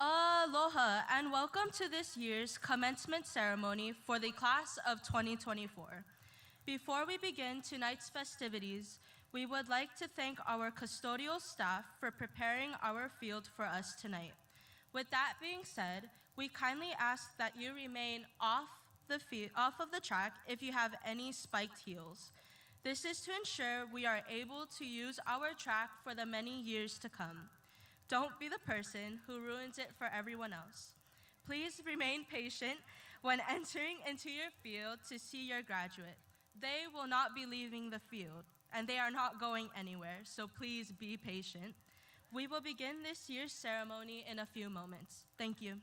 Aloha and welcome to this year's commencement ceremony for the class of 2024. Before we begin tonight's festivities, we would like to thank our custodial staff for preparing our field for us tonight. With that being said, we kindly ask that you remain off of the track if you have any spiked heels. This is to ensure we are able to use our track for the many years to come. Don't be the person who ruins it for everyone else. Please remain patient when entering into your field to see your graduate. They will not be leaving the field, and they are not going anywhere, so please be patient. We will begin this year's ceremony in a few moments. Thank you.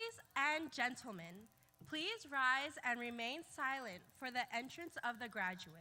Ladies and gentlemen, please rise and remain silent for the entrance of the graduates.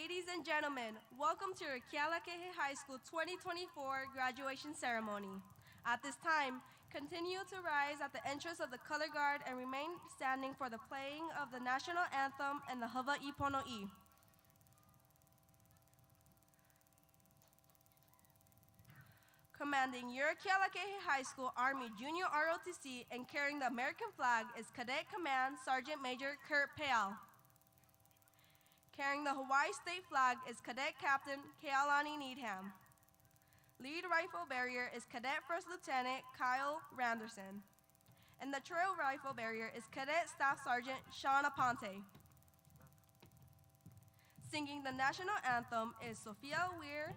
Ladies and gentlemen, welcome to your Kealakehe High School 2024 graduation ceremony. At this time, continue to rise at the entrance of the color guard and remain standing for the playing of the national anthem and the Hawaii Pono'i. Commanding your Kealakehe High School Army Junior ROTC and carrying the American flag is Cadet Command Sergeant Major Kurt Peal. Carrying the Hawaii State flag is Cadet Captain Kealani Needham. Lead rifle bearer is Cadet First Lieutenant Kyle Randerson. And the trail rifle bearer is Cadet Staff Sergeant Sean Aponte. Singing the national anthem is Sophia Weir,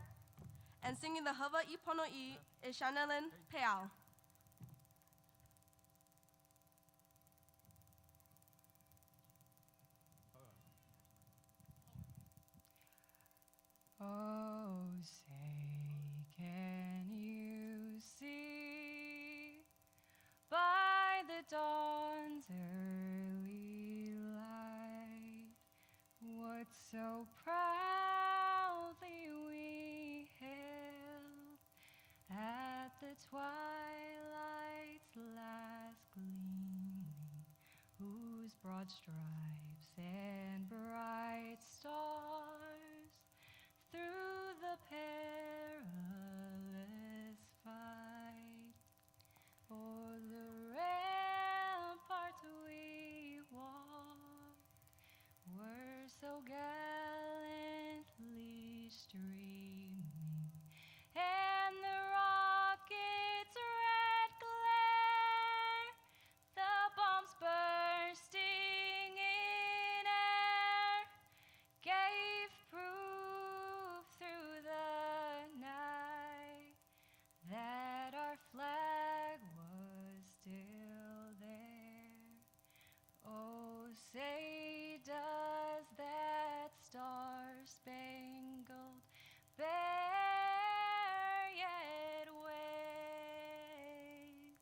and singing the Hawaii Pono'i is Shanelin Peal. Oh, say, can you see by the dawn's early light what so proudly we hailed at the twilight's last gleaming, whose broad stripes and bright stars through the perilous fight o'er the rampart we walked were so gallantly streaming, and the rocket's red glare, the bombs bursting in air, gave proof through the night that our flag was still there. Oh, say does that star-spangled banner yet wave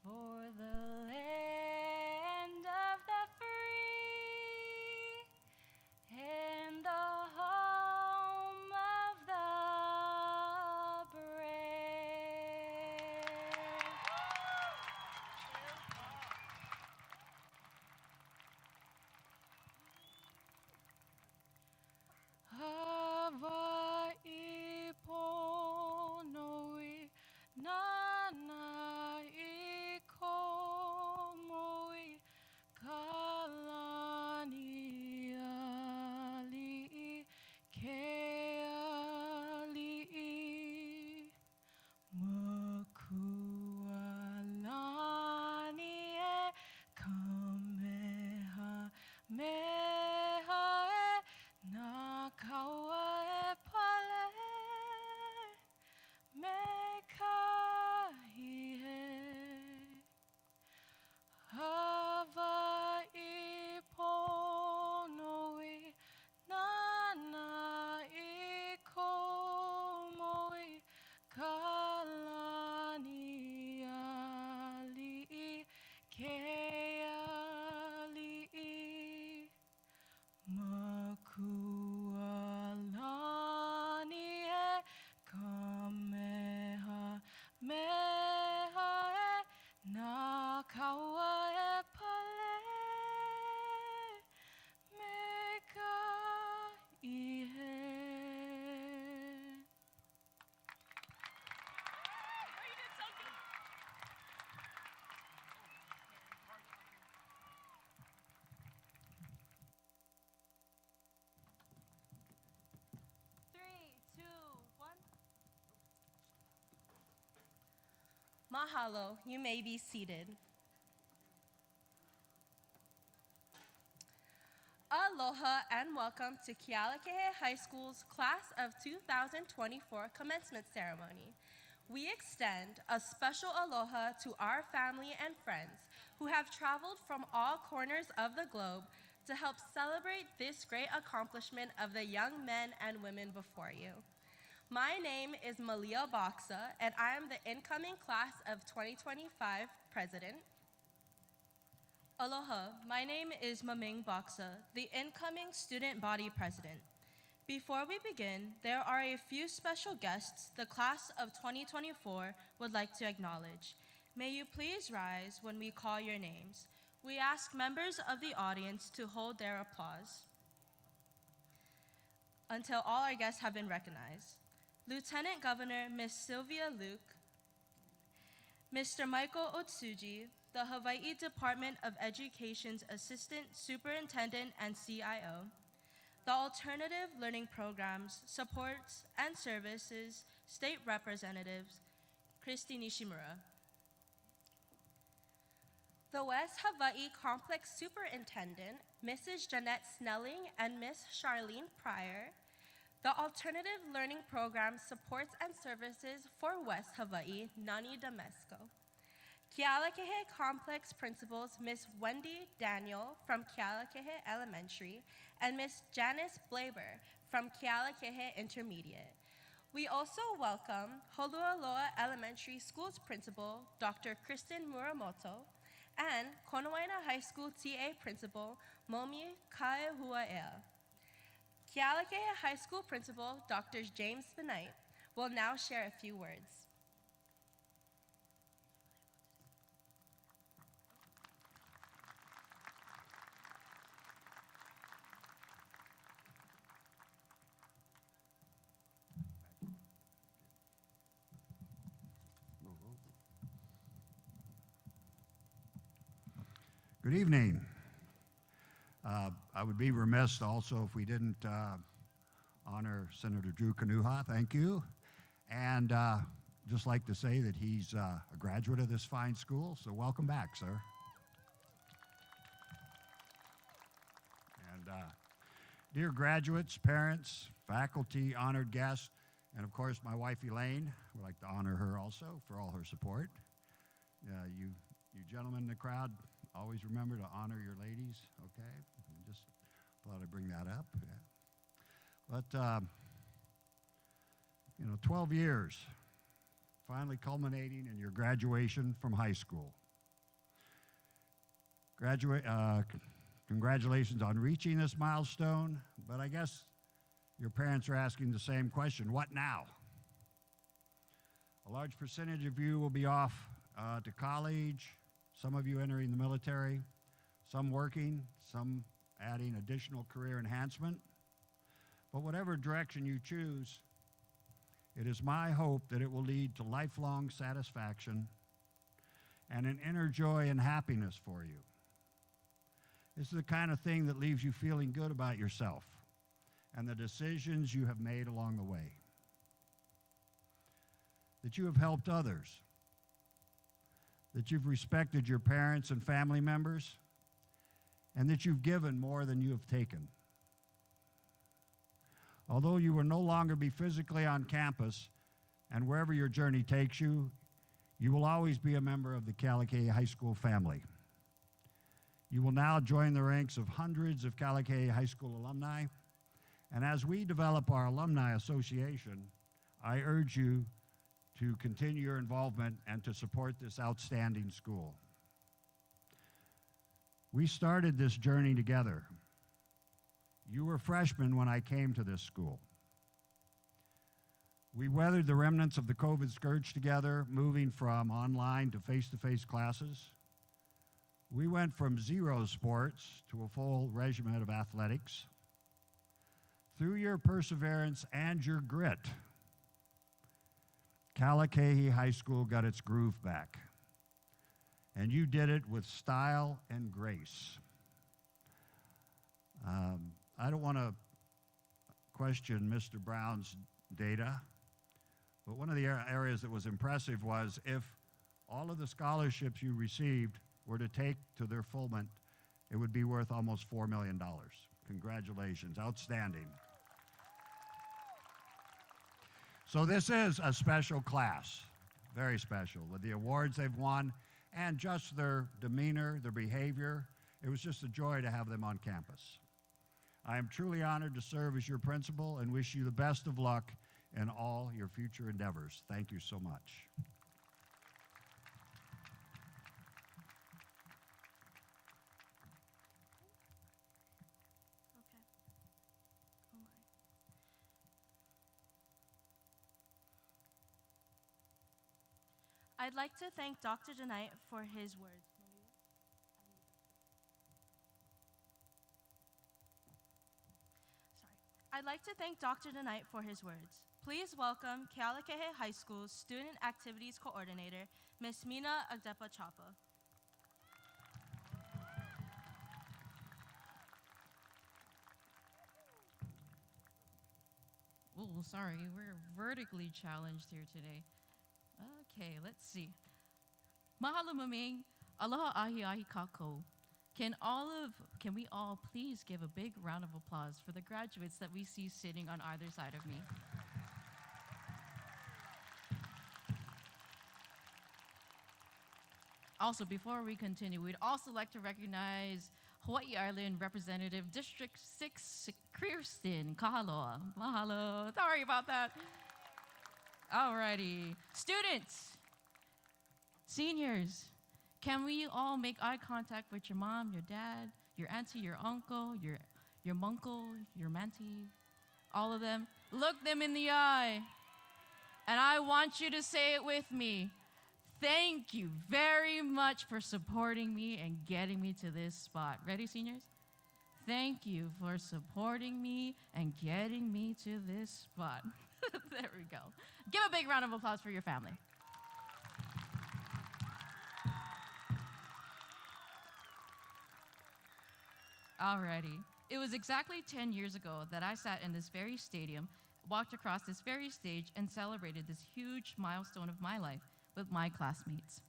for the land of the free and the home of the brave? Hawaii Pono'i, nana I komoi, kalani ali'i, keali'i, makualani e kamehameha e na kaua e pale me kahihe. Hawaii Pono'i, nana I komoi, kalani ali'i, keali'i, makualani e kamehameha e na kaua e pale me ka'ihe. Three, two, one. Mahalo, you may be seated. Aloha and welcome to Kealakehe High School's Class of 2024 commencement ceremony. We extend a special aloha to our family and friends who have traveled from all corners of the globe to help celebrate this great accomplishment of the young men and women before you. My name is Malia Boxa, and I am the incoming Class of 2025 president. Aloha, my name is Maming Boxa, the incoming student body president. Before we begin, there are a few special guests the class of 2024 would like to acknowledge. May you please rise when we call your names. We ask members of the audience to hold their applause until all our guests have been recognized. Lieutenant Governor Ms. Sylvia Luke, Mr. Michael Otsuji, the Hawaii Department of Education's Assistant Superintendent and CIO, the Alternative Learning Programs, Supports, and Services State Representatives, Christy Nishimura, the West Hawaii Complex Superintendent, Mrs. Jeanette Snelling and Ms. Charlene Pryor, the Alternative Learning Programs, Supports, and Services for West Hawaii, Nani Domesco, Kealakehe Complex Principals, Ms. Wendy Daniel from Kealakehe Elementary, and Ms. Janice Blaber from Kealakehe Intermediate. We also welcome Holualoa Elementary School's Principal, Dr. Kristen Muramoto, and Konawaina High School TA Principal, Momi Kaehuaea. Kealakehe High School Principal, Dr. James Benight, will now share a few words. Good evening. I would be remiss also if we didn't honor Senator Drew Kanuha. Thank you. And just like to say that he's a graduate of this fine school, so welcome back, sir. And dear graduates, parents, faculty, honored guests, and of course my wife Elaine, we'd like to honor her also for all her support. You gentlemen in the crowd, always remember to honor your ladies, okay? I just thought I'd bring that up. Yeah. But, 12 years, finally culminating in your graduation from high school. Congratulations on reaching this milestone, but I guess your parents are asking the same question, what now? A large percentage of you will be off to college, some of you entering the military, some working, some adding additional career enhancement. But whatever direction you choose, it is my hope that it will lead to lifelong satisfaction and an inner joy and happiness for you. This is the kind of thing that leaves you feeling good about yourself and the decisions you have made along the way. That you have helped others, that you've respected your parents and family members, and that you've given more than you have taken. Although you will no longer be physically on campus, and wherever your journey takes you, you will always be a member of the Kealakehe High School family. You will now join the ranks of hundreds of Kealakehe High School alumni, and as we develop our alumni association, I urge you to continue your involvement and to support this outstanding school. We started this journey together. You were freshmen when I came to this school. We weathered the remnants of the COVID scourge together, moving from online to face-to-face classes. We went from 0 sports to a full regimen of athletics. Through your perseverance and your grit, Kealakehe High School got its groove back, and you did it with style and grace. I don't want to question Mr. Brown's data, but one of the areas that was impressive was if all of the scholarships you received were to take to their fulfillment, it would be worth almost $4 million. Congratulations, outstanding. So this is a special class, very special, with the awards they've won and just their demeanor, their behavior. It was just a joy to have them on campus. I am truly honored to serve as your principal and wish you the best of luck in all your future endeavors. Thank you so much. Okay. Oh my. I'd like to thank Dr. DeKnight for his words. I'd like to thank Dr. DeKnight for his words. Please welcome Kealakehe High School's Student Activities Coordinator, Ms. Mina Agdepa Chapa. Oh, sorry, we're vertically challenged here today. Okay, let's see. Mahalo maming, aloha ahi ahi kako. Can we all please give a big round of applause for the graduates that we see sitting on either side of me? Also, before we continue, we'd also like to recognize Hawaii Island Representative District 6, Kirsten Kahaloa. Mahalo. Sorry about that. Alrighty. Students, seniors, can we all make eye contact with your mom, your dad, your auntie, your uncle, your munkle, your mantie, all of them? Look them in the eye. And I want you to say it with me. Thank you very much for supporting me and getting me to this spot. Ready, seniors? Thank you for supporting me and getting me to this spot. There we go. Give a big round of applause for your family. Alrighty. It was exactly 10 years ago that I sat in this very stadium, walked across this very stage, and celebrated this huge milestone of my life with my classmates.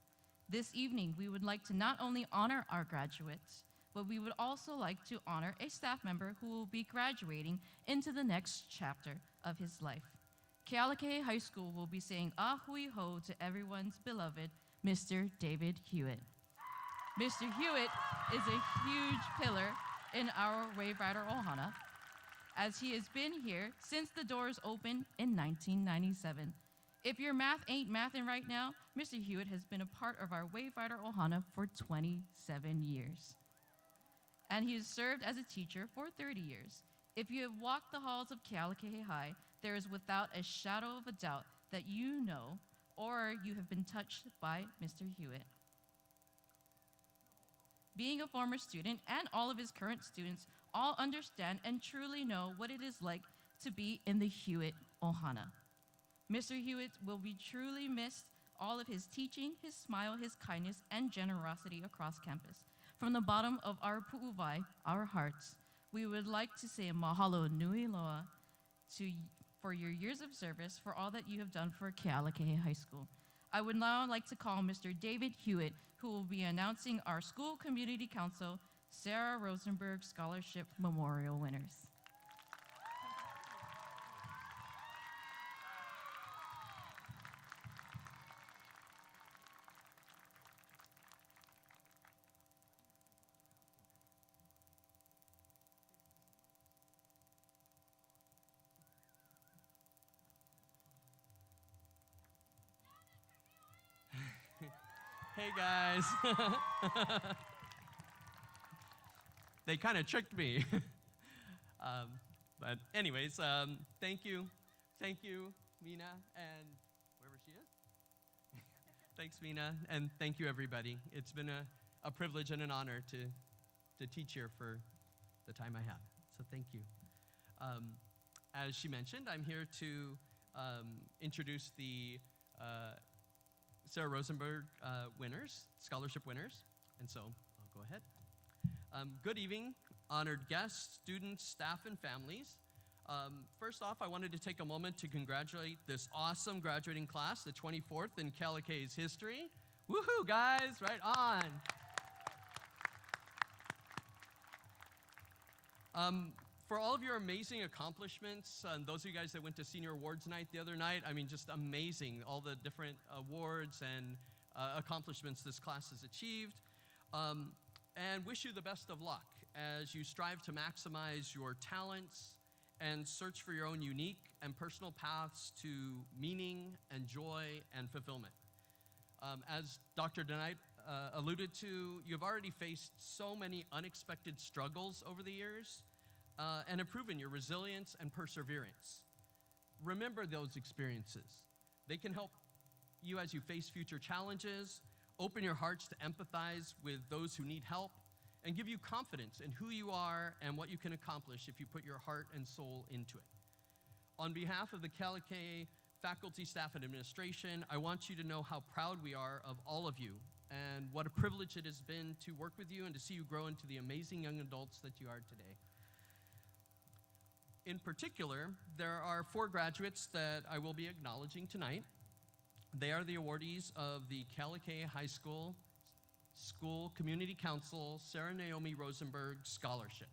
This evening, we would like to not only honor our graduates, but we would also like to honor a staff member who will be graduating into the next chapter of his life. Kealakehe High School will be saying ahui ho to everyone's beloved Mr. David Hewitt. Mr. Hewitt is a huge pillar in our Wave Rider Ohana, as he has been here since the doors opened in 1997. If your math ain't mathin' right now, Mr. Hewitt has been a part of our Wave Rider Ohana for 27 years. And he has served as a teacher for 30 years. If you have walked the halls of Kealakehe High, there is without a shadow of a doubt that you know or you have been touched by Mr. Hewitt. Being a former student and all of his current students all understand and truly know what it is like to be in the Hewitt Ohana. Mr. Hewitt will be truly missed, all of his teaching, his smile, his kindness, and generosity across campus. From the bottom of our pu'uvai, our hearts, we would like to say mahalo nui loa for your years of service, for all that you have done for Kealakehe High School. I would now like to call Mr. David Hewitt, who will be announcing our School Community Council Sarah Rosenberg Scholarship Memorial winners. Hey guys. They kind of tricked me. But anyways, thank you, Mina, and wherever she is. Thanks, Mina, and thank you, everybody. It's been a privilege and an honor to teach here for the time I have. So thank you. As she mentioned, I'm here to introduce the Sarah Rosenberg winners, scholarship winners, and so I'll go ahead. Good evening, honored guests, students, staff, and families. First off, I wanted to take a moment to congratulate this awesome graduating class, the 24th in Kealakehe's history. Woohoo, guys, right on. For all of your amazing accomplishments, and those of you guys that went to Senior Awards Night the other night, I mean, just amazing, all the different awards and accomplishments this class has achieved. And wish you the best of luck as you strive to maximize your talents and search for your own unique and personal paths to meaning and joy and fulfillment. As Dr. DeKnight alluded to, you've already faced so many unexpected struggles over the years, and have proven your resilience and perseverance. Remember those experiences. They can help you as you face future challenges, open your hearts to empathize with those who need help, and give you confidence in who you are and what you can accomplish if you put your heart and soul into it. On behalf of the Kealakehe faculty, staff, and administration, I want you to know how proud we are of all of you and what a privilege it has been to work with you and to see you grow into the amazing young adults that you are today. In particular, there are 4 graduates that I will be acknowledging tonight. They are the awardees of the Kealakehe High School Community Council Sarah Naomi Rosenberg Scholarship.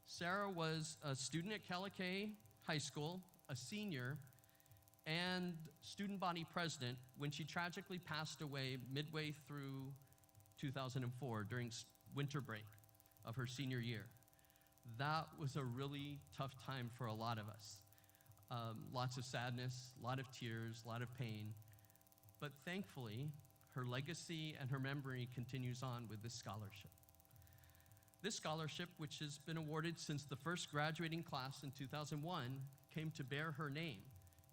Sarah was a student at Kealakehe High School, a senior, and student body president when she tragically passed away midway through 2004 during winter break of her senior year. That was a really tough time for a lot of us. Lots of sadness, a lot of tears, a lot of pain. But thankfully, her legacy and her memory continues on with this scholarship. This scholarship, which has been awarded since the first graduating class in 2001, came to bear her name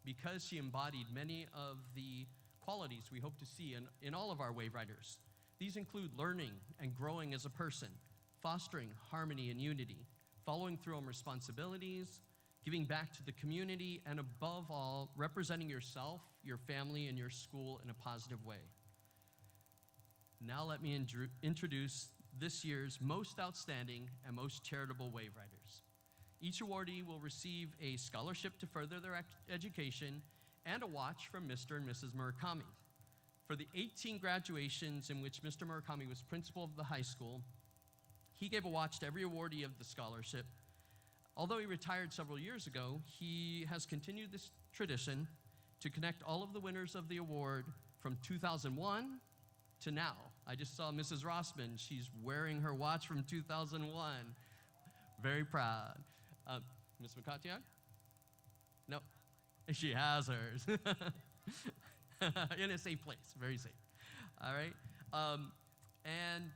because she embodied many of the qualities we hope to see in all of our wave riders. These include learning and growing as a person, fostering harmony and unity, following through on responsibilities, giving back to the community, and above all, representing yourself, your family, and your school in a positive way. Now let me introduce this year's most outstanding and most charitable wave riders. Each awardee will receive a scholarship to further their education and a watch from Mr. and Mrs. Murakami. For the 18 graduations in which Mr. Murakami was principal of the high school, he gave a watch to every awardee of the scholarship. Although he retired several years ago, he has continued this tradition to connect all of the winners of the award from 2001 to now. I just saw Mrs. Rossman. She's wearing her watch from 2001. Very proud. Ms. McCarthy? No, she has hers. In a safe place, very safe. All right. And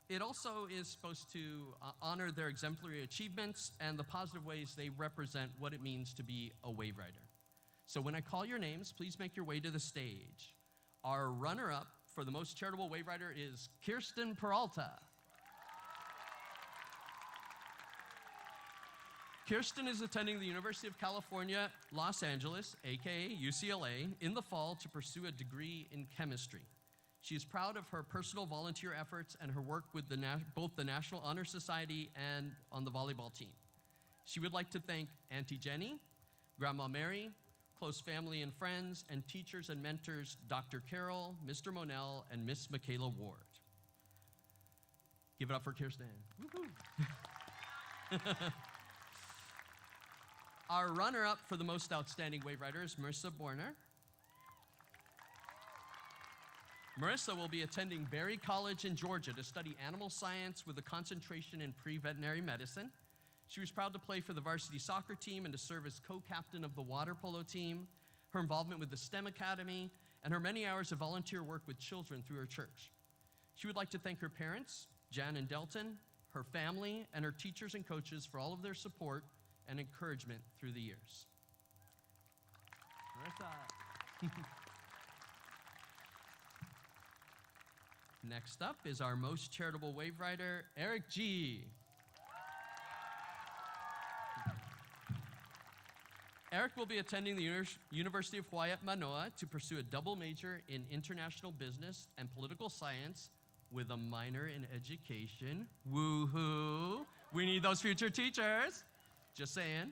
it also is supposed to honor their exemplary achievements and the positive ways they represent what it means to be a wave rider. So when I call your names, please make your way to the stage. Our runner-up for the most charitable wave rider is Kirsten Peralta. Kirsten is attending the University of California, Los Angeles, aka UCLA, in the fall to pursue a degree in chemistry. She is proud of her personal volunteer efforts and her work with both the National Honor Society and on the volleyball team. She would like to thank Auntie Jenny, Grandma Mary, close family and friends, and teachers and mentors Dr. Carol, Mr. Monell, and Miss Michaela Ward. Give it up for Kirsten. Our runner-up for the most outstanding wave rider is Marissa Borner. Marissa will be attending Berry College in Georgia to study animal science with a concentration in pre-veterinary medicine. She was proud to play for the varsity soccer team and to serve as co-captain of the water polo team, her involvement with the STEM Academy, and her many hours of volunteer work with children through her church. She would like to thank her parents, Jan and Delton, her family, and her teachers and coaches for all of their support and encouragement through the years. Marissa. Next up is our most charitable wave rider, Eric G. Eric will be attending the University of Hawaii at Manoa to pursue a double major in international business and political science with a minor in education. Woohoo! We need those future teachers. Just saying.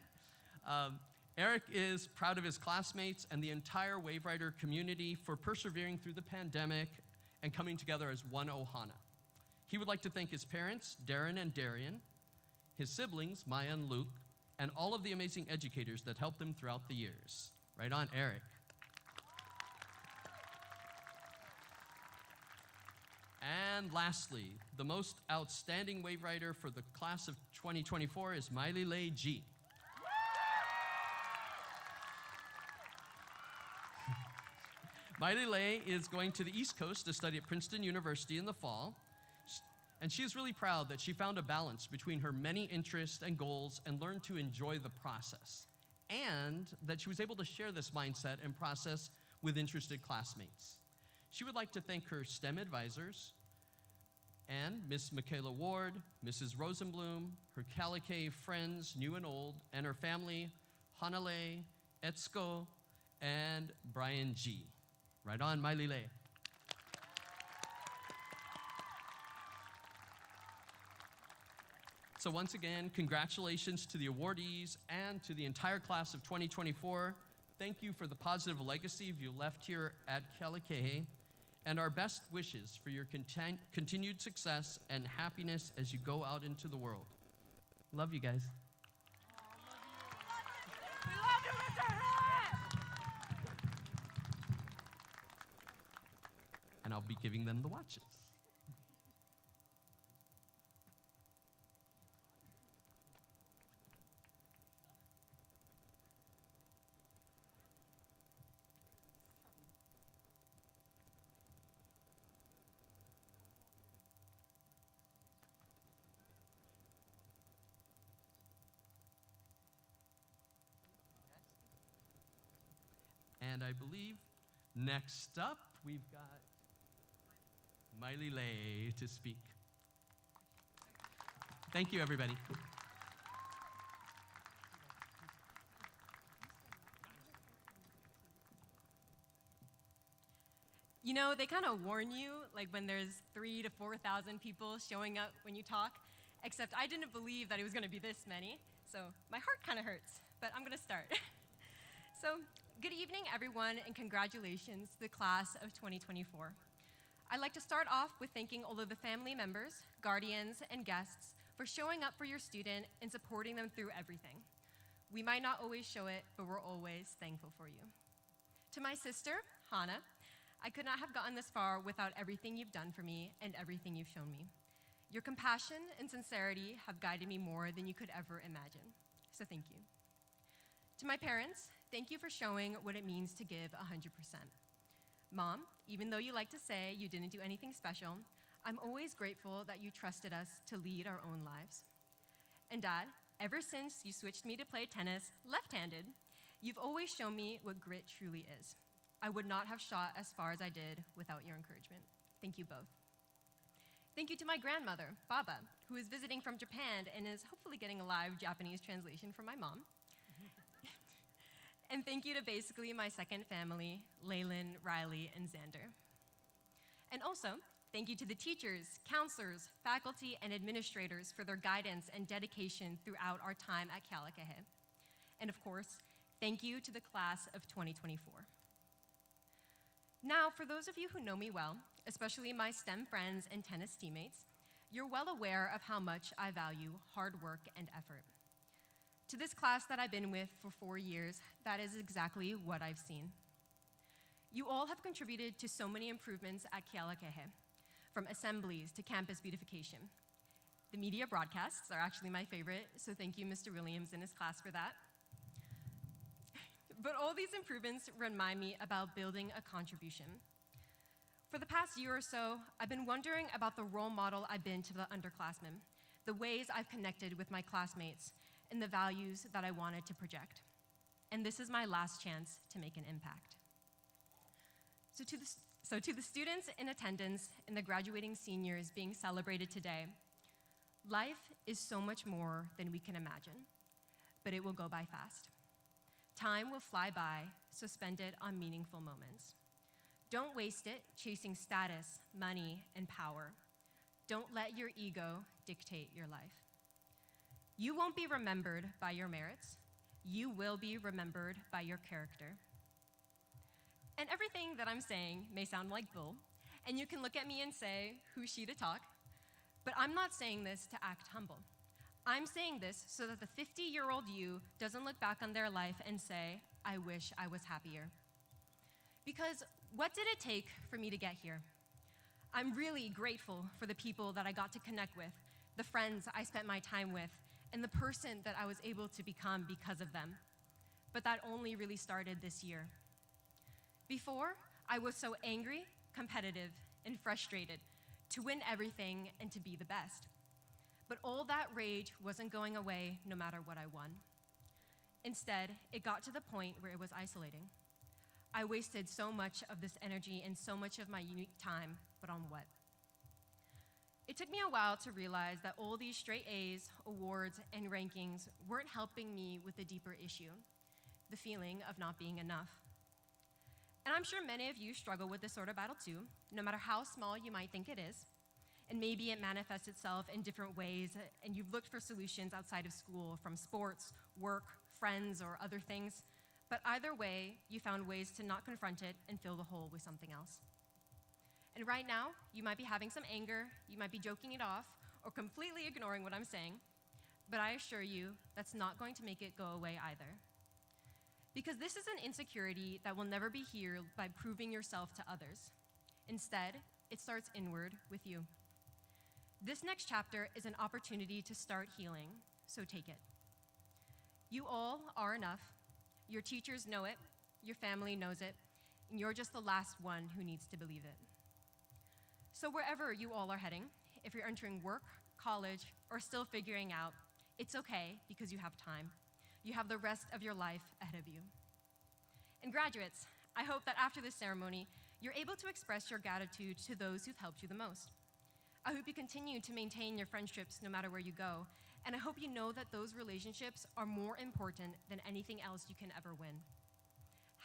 Eric is proud of his classmates and the entire wave rider community for persevering through the pandemic and coming together as one Ohana. He would like to thank his parents, Darren and Darian, his siblings, Maya and Luke, and all of the amazing educators that helped him throughout the years. Right on, Eric. And lastly, the most outstanding wave rider for the class of 2024 is Miley Lay G. Miley Lay is going to the East Coast to study at Princeton University in the fall. And she is really proud that she found a balance between her many interests and goals and learned to enjoy the process. and that she was able to share this mindset and process with interested classmates. She would like to thank her STEM advisors and Miss Michaela Ward, Mrs. Rosenblum, her Kealakehe friends, new and old, and her family, Hanale, Etsko, and Brian G. Right on, Mailile. So once again, congratulations to the awardees and to the entire class of 2024. Thank you for the positive legacy you left here at Kealakehe, and our best wishes for your continued success and happiness as you go out into the world. Love you guys. We love you, Mr. Hat! And I'll be giving them the watches. And I believe next up, we've got Mailile to speak. Thank you, everybody. You know, they kind of warn you, like when there's 3,000 to 4,000 people showing up when you talk, except I didn't believe that it was going to be this many, so my heart kind of hurts, but I'm going to start. So, good evening, everyone, and congratulations to the class of 2024. I'd like to start off with thanking all of the family members, guardians, and guests for showing up for your student and supporting them through everything. We might not always show it, but we're always thankful for you. To my sister, Hannah, I could not have gotten this far without everything you've done for me and everything you've shown me. Your compassion and sincerity have guided me more than you could ever imagine, so thank you. To my parents, thank you for showing what it means to give 100%. Mom, even though you like to say you didn't do anything special, I'm always grateful that you trusted us to lead our own lives. And Dad, ever since you switched me to play tennis left-handed, you've always shown me what grit truly is. I would not have shot as far as I did without your encouragement. Thank you both. Thank you to my grandmother, Baba, who is visiting from Japan and is hopefully getting a live Japanese translation from my mom. And thank you to basically my second family, Laylin, Riley, and Xander. And also, thank you to the teachers, counselors, faculty, and administrators for their guidance and dedication throughout our time at Kealakehe. And of course, thank you to the class of 2024. Now, for those of you who know me well, especially my STEM friends and tennis teammates, you're well aware of how much I value hard work and effort. To this class that I've been with for 4 years, that is exactly what I've seen. You all have contributed to so many improvements at Kealakehe, from assemblies to campus beautification. The media broadcasts are actually my favorite, so thank you, Mr. Williams and his class for that. But all these improvements remind me about building a contribution. For the past year or so, I've been wondering about the role model I've been to the underclassmen, the ways I've connected with my classmates, and the values that I wanted to project. And this is my last chance to make an impact. So to the students in attendance and the graduating seniors being celebrated today, life is so much more than we can imagine, but it will go by fast. Time will fly by, so spend it on meaningful moments. Don't waste it chasing status, money, and power. Don't let your ego dictate your life. You won't be remembered by your merits. You will be remembered by your character. And everything that I'm saying may sound like bull, and you can look at me and say, who's she to talk? But I'm not saying this to act humble. I'm saying this so that the 50-year-old you doesn't look back on their life and say, I wish I was happier. Because what did it take for me to get here? I'm really grateful for the people that I got to connect with, the friends I spent my time with, and the person that I was able to become because of them. But that only really started this year. Before, I was so angry, competitive, and frustrated to win everything and to be the best. But all that rage wasn't going away no matter what I won. Instead, it got to the point where it was isolating. I wasted so much of this energy and so much of my unique time, but on what? It took me a while to realize that all these straight A's, awards, and rankings weren't helping me with the deeper issue, the feeling of not being enough. And I'm sure many of you struggle with this sort of battle too, no matter how small you might think it is. And maybe it manifests itself in different ways, and you've looked for solutions outside of school, from sports, work, friends, or other things. But either way, you found ways to not confront it and fill the hole with something else. And right now, you might be having some anger, you might be joking it off, or completely ignoring what I'm saying, but I assure you, that's not going to make it go away either. Because this is an insecurity that will never be healed by proving yourself to others. Instead, it starts inward with you. This next chapter is an opportunity to start healing, so take it. You all are enough. Your teachers know it, your family knows it, and you're just the last one who needs to believe it. So wherever you all are heading, if you're entering work, college, or still figuring out, it's okay because you have time. You have the rest of your life ahead of you. And graduates, I hope that after this ceremony, you're able to express your gratitude to those who've helped you the most. I hope you continue to maintain your friendships no matter where you go, and I hope you know that those relationships are more important than anything else you can ever win.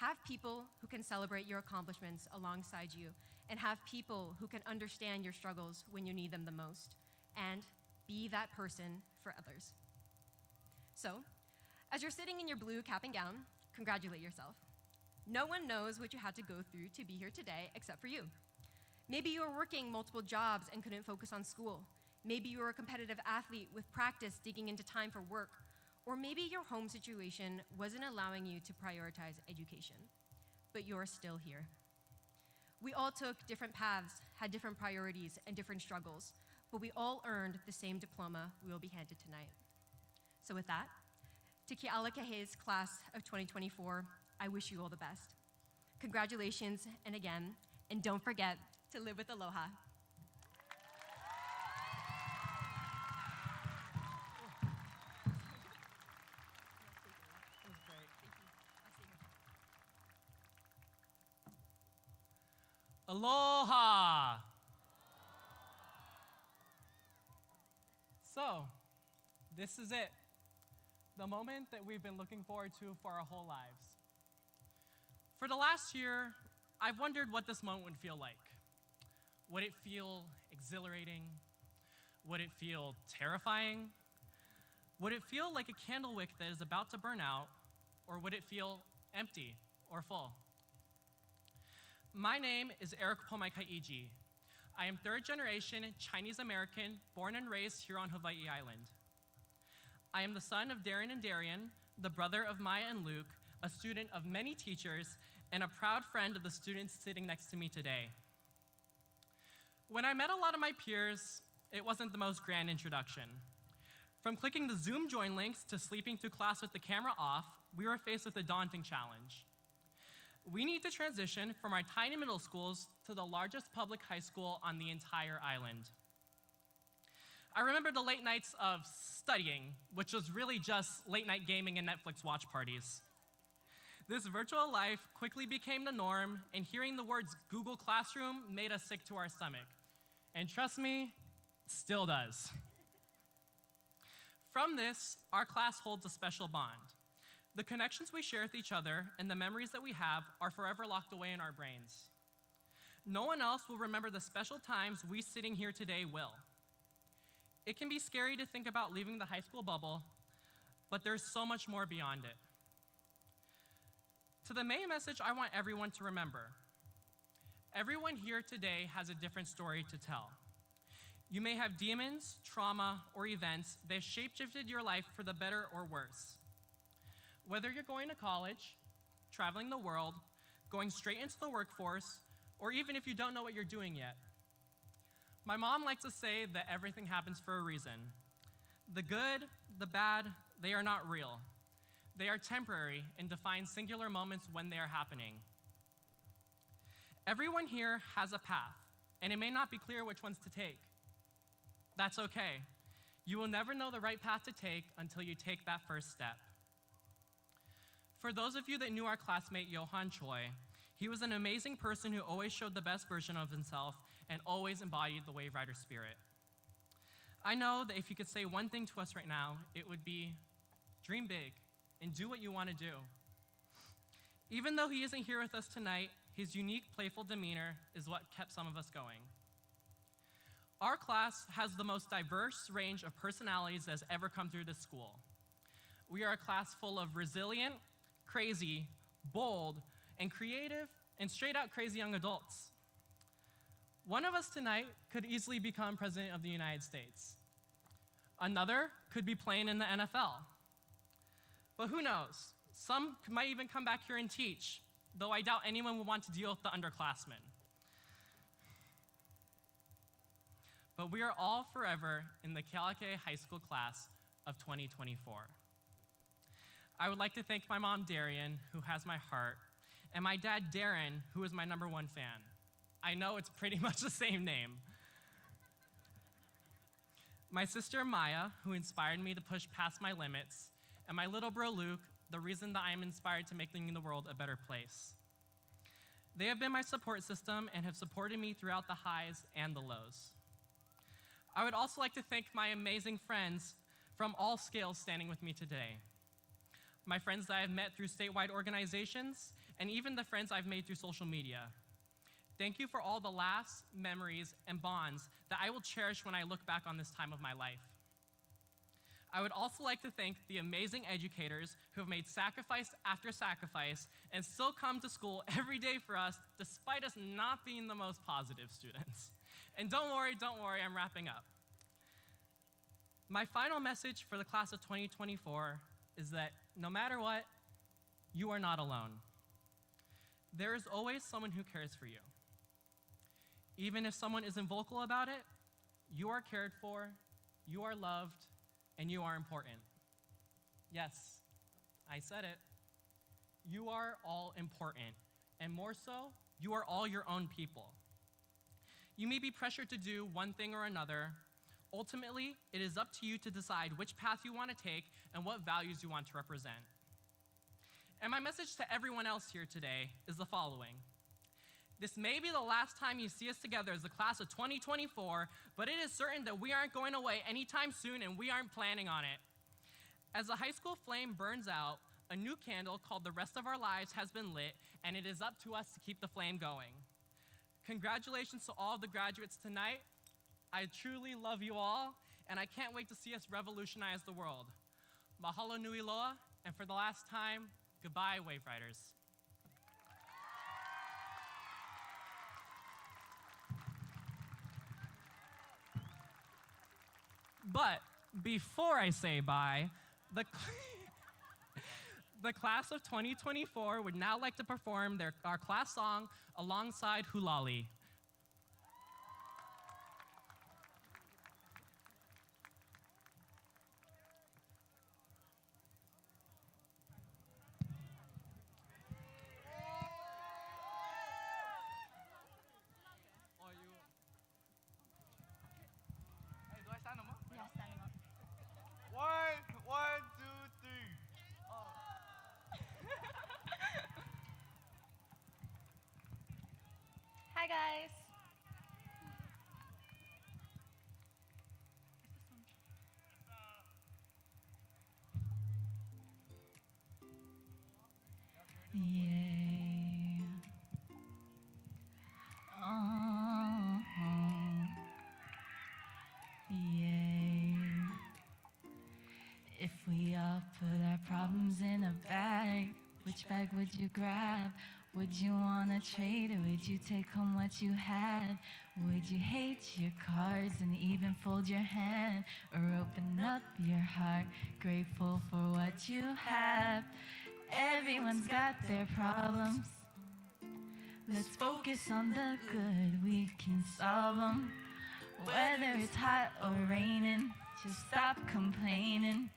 Have people who can celebrate your accomplishments alongside you, and have people who can understand your struggles when you need them the most, and be that person for others. So, as you're sitting in your blue cap and gown, congratulate yourself. No one knows what you had to go through to be here today except for you. Maybe you were working multiple jobs and couldn't focus on school. Maybe you were a competitive athlete with practice digging into time for work. Or maybe your home situation wasn't allowing you to prioritize education, but you're still here. We all took different paths, had different priorities and different struggles, but we all earned the same diploma we will be handed tonight. So with that, to Kealakehe's class of 2024, I wish you all the best. Congratulations, and again, and don't forget to live with aloha. Aloha! So, this is it. The moment that we've been looking forward to for our whole lives. For the last year, I've wondered what this moment would feel like. Would it feel exhilarating? Would it feel terrifying? Would it feel like a candle wick that is about to burn out? Or would it feel empty or full? My name is Eric Pomaikaiji. I am third generation Chinese American, born and raised here on Hawaii Island. I am the son of Darren and Darian, the brother of Maya and Luke, a student of many teachers, and a proud friend of the students sitting next to me today. When I met a lot of my peers, it wasn't the most grand introduction. From clicking the Zoom join links to sleeping through class with the camera off, we were faced with a daunting challenge. We need to transition from our tiny middle schools to the largest public high school on the entire island. I remember the late nights of studying, which was really just late night gaming and Netflix watch parties. This virtual life quickly became the norm, and hearing the words Google Classroom made us sick to our stomach. And trust me, still does. From this, our class holds a special bond. The connections we share with each other and the memories that we have are forever locked away in our brains. No one else will remember the special times we sitting here today will. It can be scary to think about leaving the high school bubble, but there's so much more beyond it. To the main message I want everyone to remember. Everyone here today has a different story to tell. You may have demons, trauma, or events that shape-shifted your life for the better or worse. Whether you're going to college, traveling the world, going straight into the workforce, or even if you don't know what you're doing yet. My mom likes to say that everything happens for a reason. The good, the bad, they are not real. They are temporary and define singular moments when they are happening. Everyone here has a path, and it may not be clear which ones to take. That's okay. You will never know the right path to take until you take that first step. For those of you that knew our classmate, Johan Choi, he was an amazing person who always showed the best version of himself and always embodied the Wave Rider spirit. I know that if you could say one thing to us right now, it would be dream big and do what you want to do. Even though he isn't here with us tonight, his unique, playful demeanor is what kept some of us going. Our class has the most diverse range of personalities that has ever come through this school. We are a class full of resilient, crazy, bold, and creative, and straight out crazy young adults. One of us tonight could easily become President of the United States. Another could be playing in the NFL. But who knows? Some might even come back here and teach, though I doubt anyone would want to deal with the underclassmen. But we are all forever in the Kealakehe High School class of 2024. I would like to thank my mom, Darian, who has my heart, and my dad, Darren, who is my #1 fan. I know it's pretty much the same name. My sister, Maya, who inspired me to push past my limits, and my little bro, Luke, the reason that I am inspired to making the world a better place. They have been my support system and have supported me throughout the highs and the lows. I would also like to thank my amazing friends from all scales standing with me today. My friends that I have met through statewide organizations, and even the friends I've made through social media. Thank you for all the laughs, memories, and bonds that I will cherish when I look back on this time of my life. I would also like to thank the amazing educators who have made sacrifice after sacrifice and still come to school every day for us, despite us not being the most positive students. And don't worry, I'm wrapping up. My final message for the class of 2024 is that no matter what, you are not alone. There is always someone who cares for you. Even if someone isn't vocal about it, you are cared for, you are loved, and you are important. Yes, I said it. You are all important, and more so, you are all your own people. You may be pressured to do one thing or another. Ultimately, it is up to you to decide which path you want to take and what values you want to represent. And my message to everyone else here today is the following. This may be the last time you see us together as the class of 2024, but it is certain that we aren't going away anytime soon, and we aren't planning on it. As the high school flame burns out, a new candle called The Rest of Our Lives has been lit, and it is up to us to keep the flame going. Congratulations to all of the graduates tonight. I truly love you all, and I can't wait to see us revolutionize the world. Mahalo nui loa, and for the last time, goodbye, Wave Riders. But before I say bye, the class of 2024 would now like to perform our class song alongside Hulali. One, two, three. Hi, guys. Yeah. Yeah. If we all put our problems in a bag, which bag would you grab? Would you wanna trade, or would you take home what you had? Would you hate your cards and even fold your hand, or open up your heart, grateful for what you have? Everyone's got their problems. Let's focus on the good, we can solve them. Whether it's hot or raining, just stop complaining.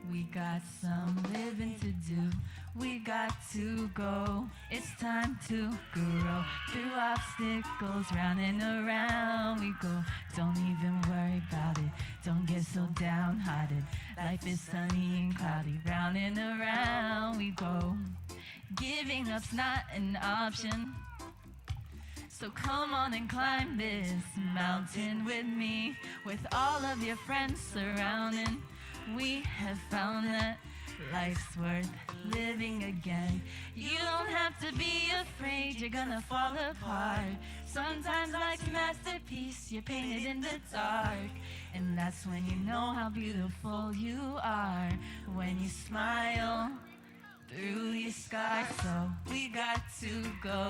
We got some living to do. We got to go. It's time to grow. Through obstacles, round and around we go. Don't even worry about it. Don't get so downhearted. Life is sunny and cloudy. Round and around we go. Giving up's not an option. So come on and climb this mountain with me. With all of your friends surrounding, we have found that life's worth living again. You don't have to be afraid you're gonna fall apart. Sometimes life's masterpiece, you're painted in the dark. And that's when you know how beautiful you are. When you smile through your scars. So we got to go.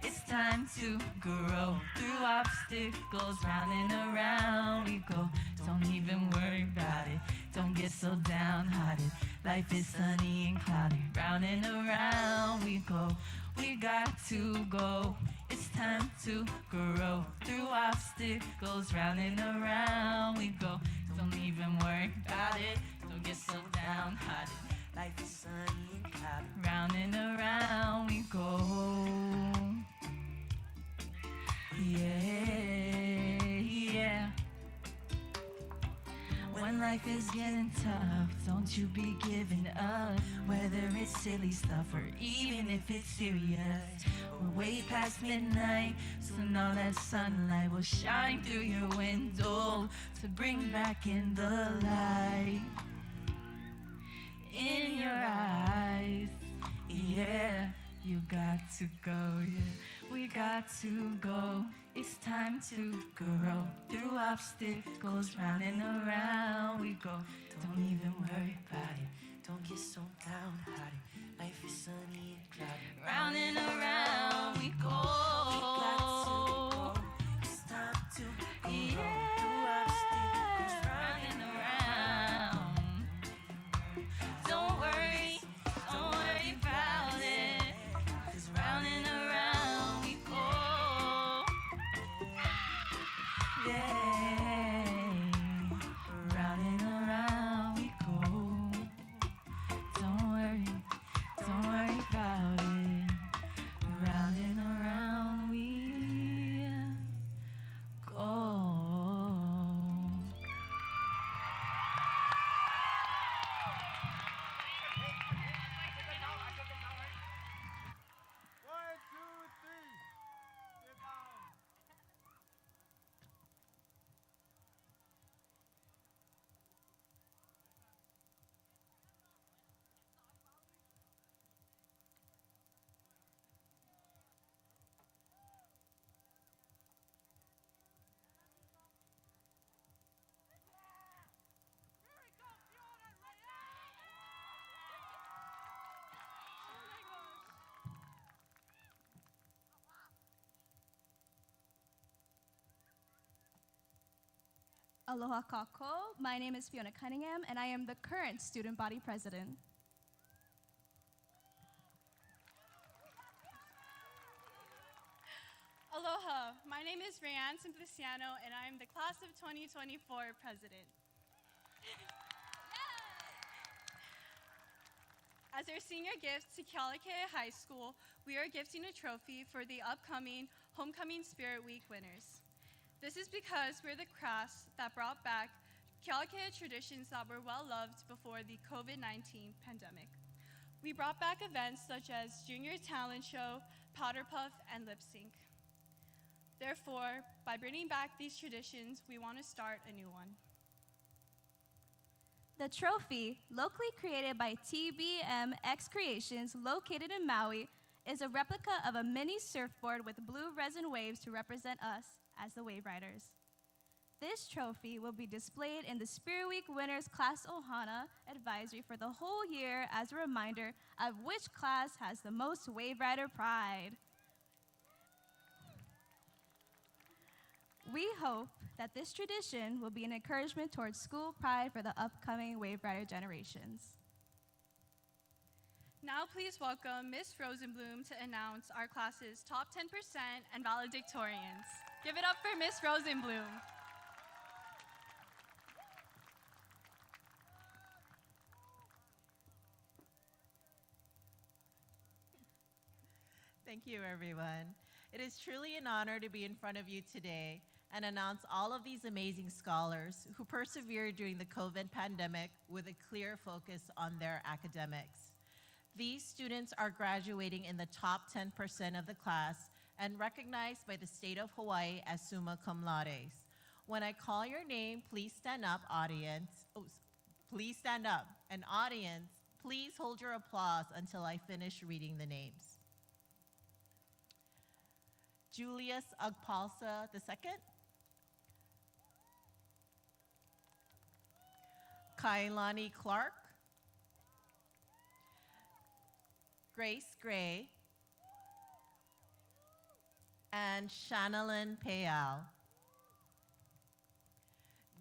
It's time to grow. Through obstacles, round and around we go. Don't even worry about it. Don't get so downhearted. Life is sunny and cloudy. Round and around we go. We got to go. It's time to grow. Through obstacles, round and around we go. Don't even worry about it. Don't get so downhearted. Life is sunny and cloudy. Round and around we go. Yeah, yeah. When life is getting tough, don't you be giving up. Whether it's silly stuff or even if it's serious. We're way past midnight, soon all that sunlight will shine through your window to bring back in the light in your eyes. Yeah, you got to go, yeah. We got to go. It's time to grow. Through obstacles, round and around we go. Don't even worry about it. Don't get so downhearted. Life is sunny and cloudy. Round and around we go. We got to go. It's time to grow. Yeah. Through obstacles, round and around. Don't worry about it. 'Cause round and around we go. Yeah, round and around we go. Don't worry about it. Round and around we go. Aloha kako. My name is Fiona Cunningham, and I am the current student body president. Aloha, my name is Rayanne Simpliciano, and I am the class of 2024 president. As our senior gift to Kealakehe High School, we are gifting a trophy for the upcoming Homecoming Spirit Week winners. This is because we're the class that brought back Kealakehe traditions that were well loved before the COVID-19 pandemic. We brought back events such as Junior Talent Show, Powder Puff, and Lip Sync. Therefore, by bringing back these traditions, we want to start a new one. The trophy, locally created by TBM X Creations, located in Maui, is a replica of a mini surfboard with blue resin waves to represent us as the Wave Riders. This trophy will be displayed in the Spirit Week Winners Class Ohana Advisory for the whole year as a reminder of which class has the most Wave Rider pride. We hope that this tradition will be an encouragement towards school pride for the upcoming Wave Rider generations. Now please welcome Ms. Rosenblum to announce our class's top 10% and valedictorians. Give it up for Ms. Rosenblum. Thank you, everyone. It is truly an honor to be in front of you today and announce all of these amazing scholars who persevered during the COVID pandemic with a clear focus on their academics. These students are graduating in the top 10% of the class and recognized by the state of Hawaii as summa cum laudes. When I call your name, please stand up, audience. Oh, please stand up. And audience, please hold your applause until I finish reading the names. Julius Agpalsa II. Kailani Clark. Grace Gray. And Shanalyn Payal.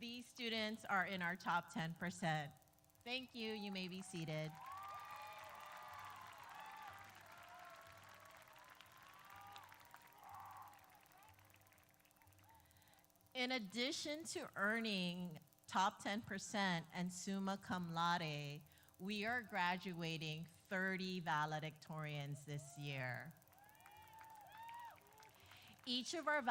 These students are in our top 10%. Thank you. You may be seated. In addition to earning top 10% and summa cum laude, we are graduating 30 valedictorians this year. Each of our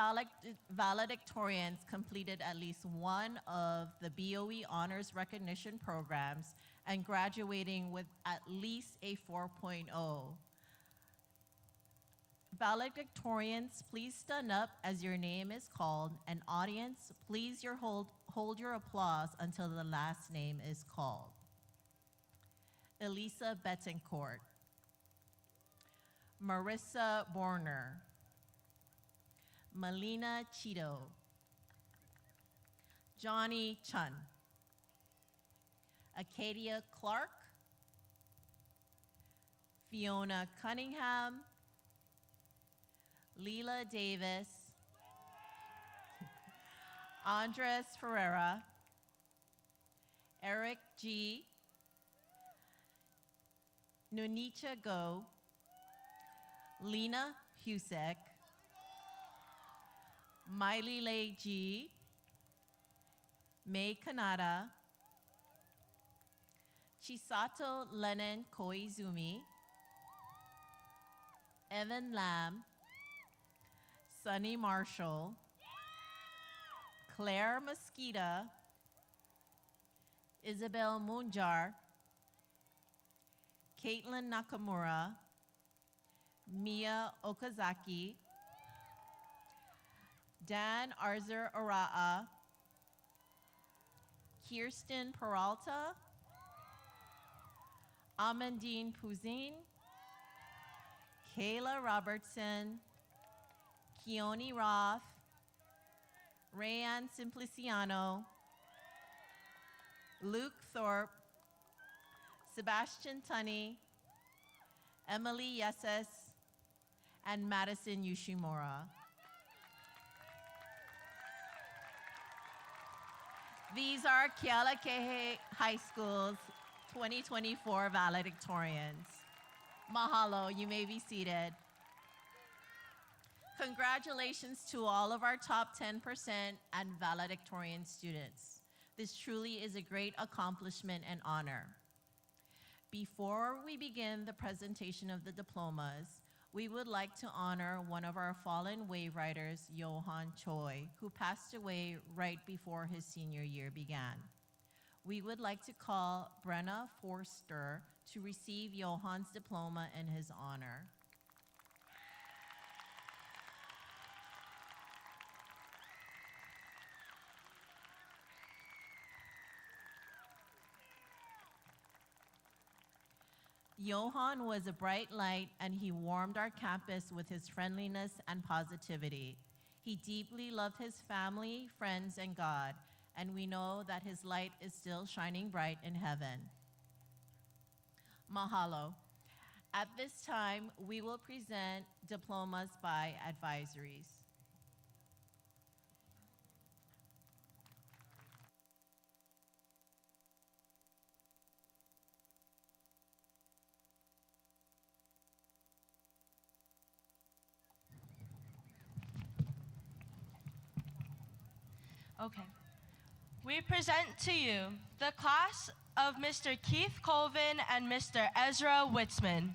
valedictorians completed at least one of the BOE Honors Recognition programs and graduating with at least a 4.0. Valedictorians, please stand up as your name is called, and audience, please hold your applause until the last name is called. Elisa Betancourt. Marissa Borner. Melina Cheeto. Johnny Chun. Acadia Clark. Fiona Cunningham. Leela Davis. Andres Ferreira. Eric G. Nunicha Go. Lena Husek. Miley Lei G. May Kanata. Chisato Lennon Koizumi. Evan Lam. Sunny Marshall. Claire Mosquita. Isabel Munjar. Caitlin Nakamura. Mia Okazaki. Dan Arzer Ara'a. Kirsten Peralta. Amandine Pouzin. Kayla Robertson. Keone Roth. Rayanne Simpliciano. Luke Thorpe. Sebastian Tunney. Emily Yeses. And Madison Yoshimura. These are Kealakehe High School's 2024 valedictorians. Mahalo, you may be seated. Congratulations to all of our top 10% and valedictorian students. This truly is a great accomplishment and honor. Before we begin the presentation of the diplomas, we would like to honor one of our fallen wave riders, Johan Choi, who passed away right before his senior year began. We would like to call Brenna Forster to receive Johan's diploma in his honor. Johan was a bright light, and he warmed our campus with his friendliness and positivity. He deeply loved his family, friends, and God, and we know that his light is still shining bright in heaven. Mahalo. At this time, we will present diplomas by advisories. Okay. We present to you the class of Mr. Keith Colvin and Mr. Ezra Witzman.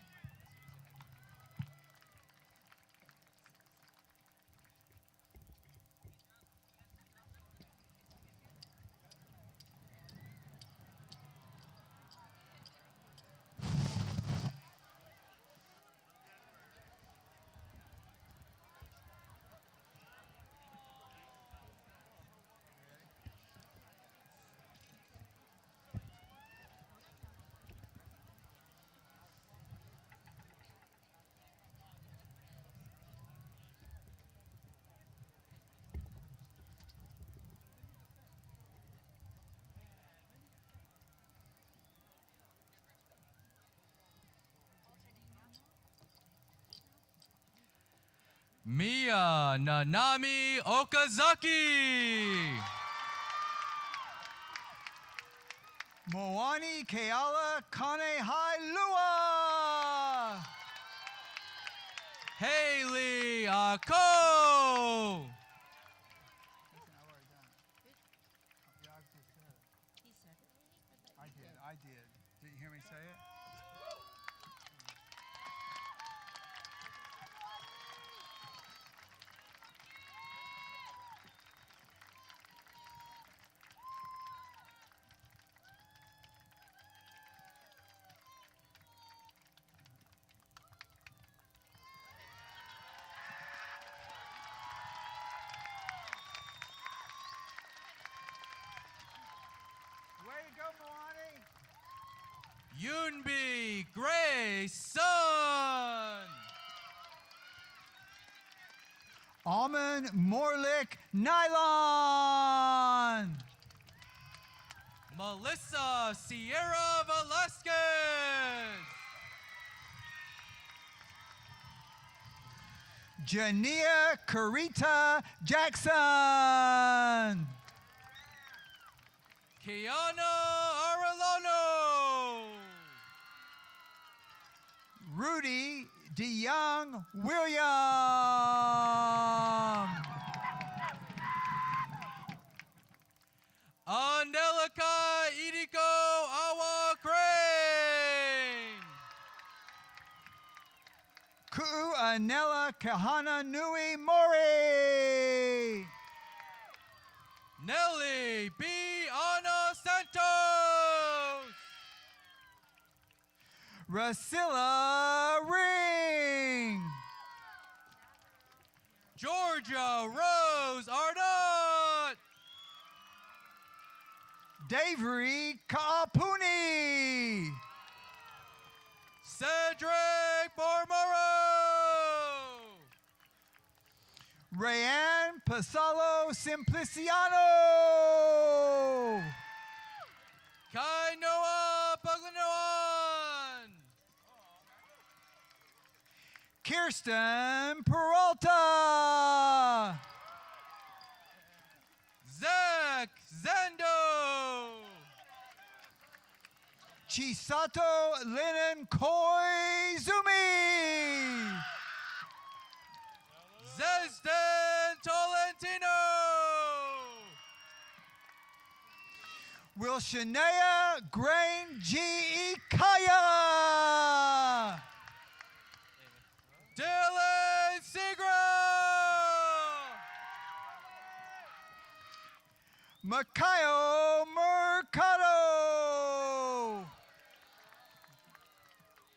Mia Nanami Okazaki. Moani Kealakehe Lua. Haley Ako. I did. Did you hear me say it? Way to go, Moani. Yunbi Gray Sun. Almond Morlick Nylon. Melissa Sierra Velasquez. Jania Carita Jackson. Kiana Arellano. Rudy DeYoung William. Anelika Idiko Awa Crane. Ku'u Anela Kahana Nui Mori. Nelly B. Ana Santos. Rasilla Ring. Georgia Rose Arnott. Davery Kaapuni. Cedric Bormaro. Rayanne Pasalo Simpliciano. Kainoa Paglinoan. Kirsten Peralta. Zach Zendo. Chisato Lennon Koizumi. Zesden Tolentino. Wilshanea Grain G. Kaya. Dylan Seagram. Makayo Mercado.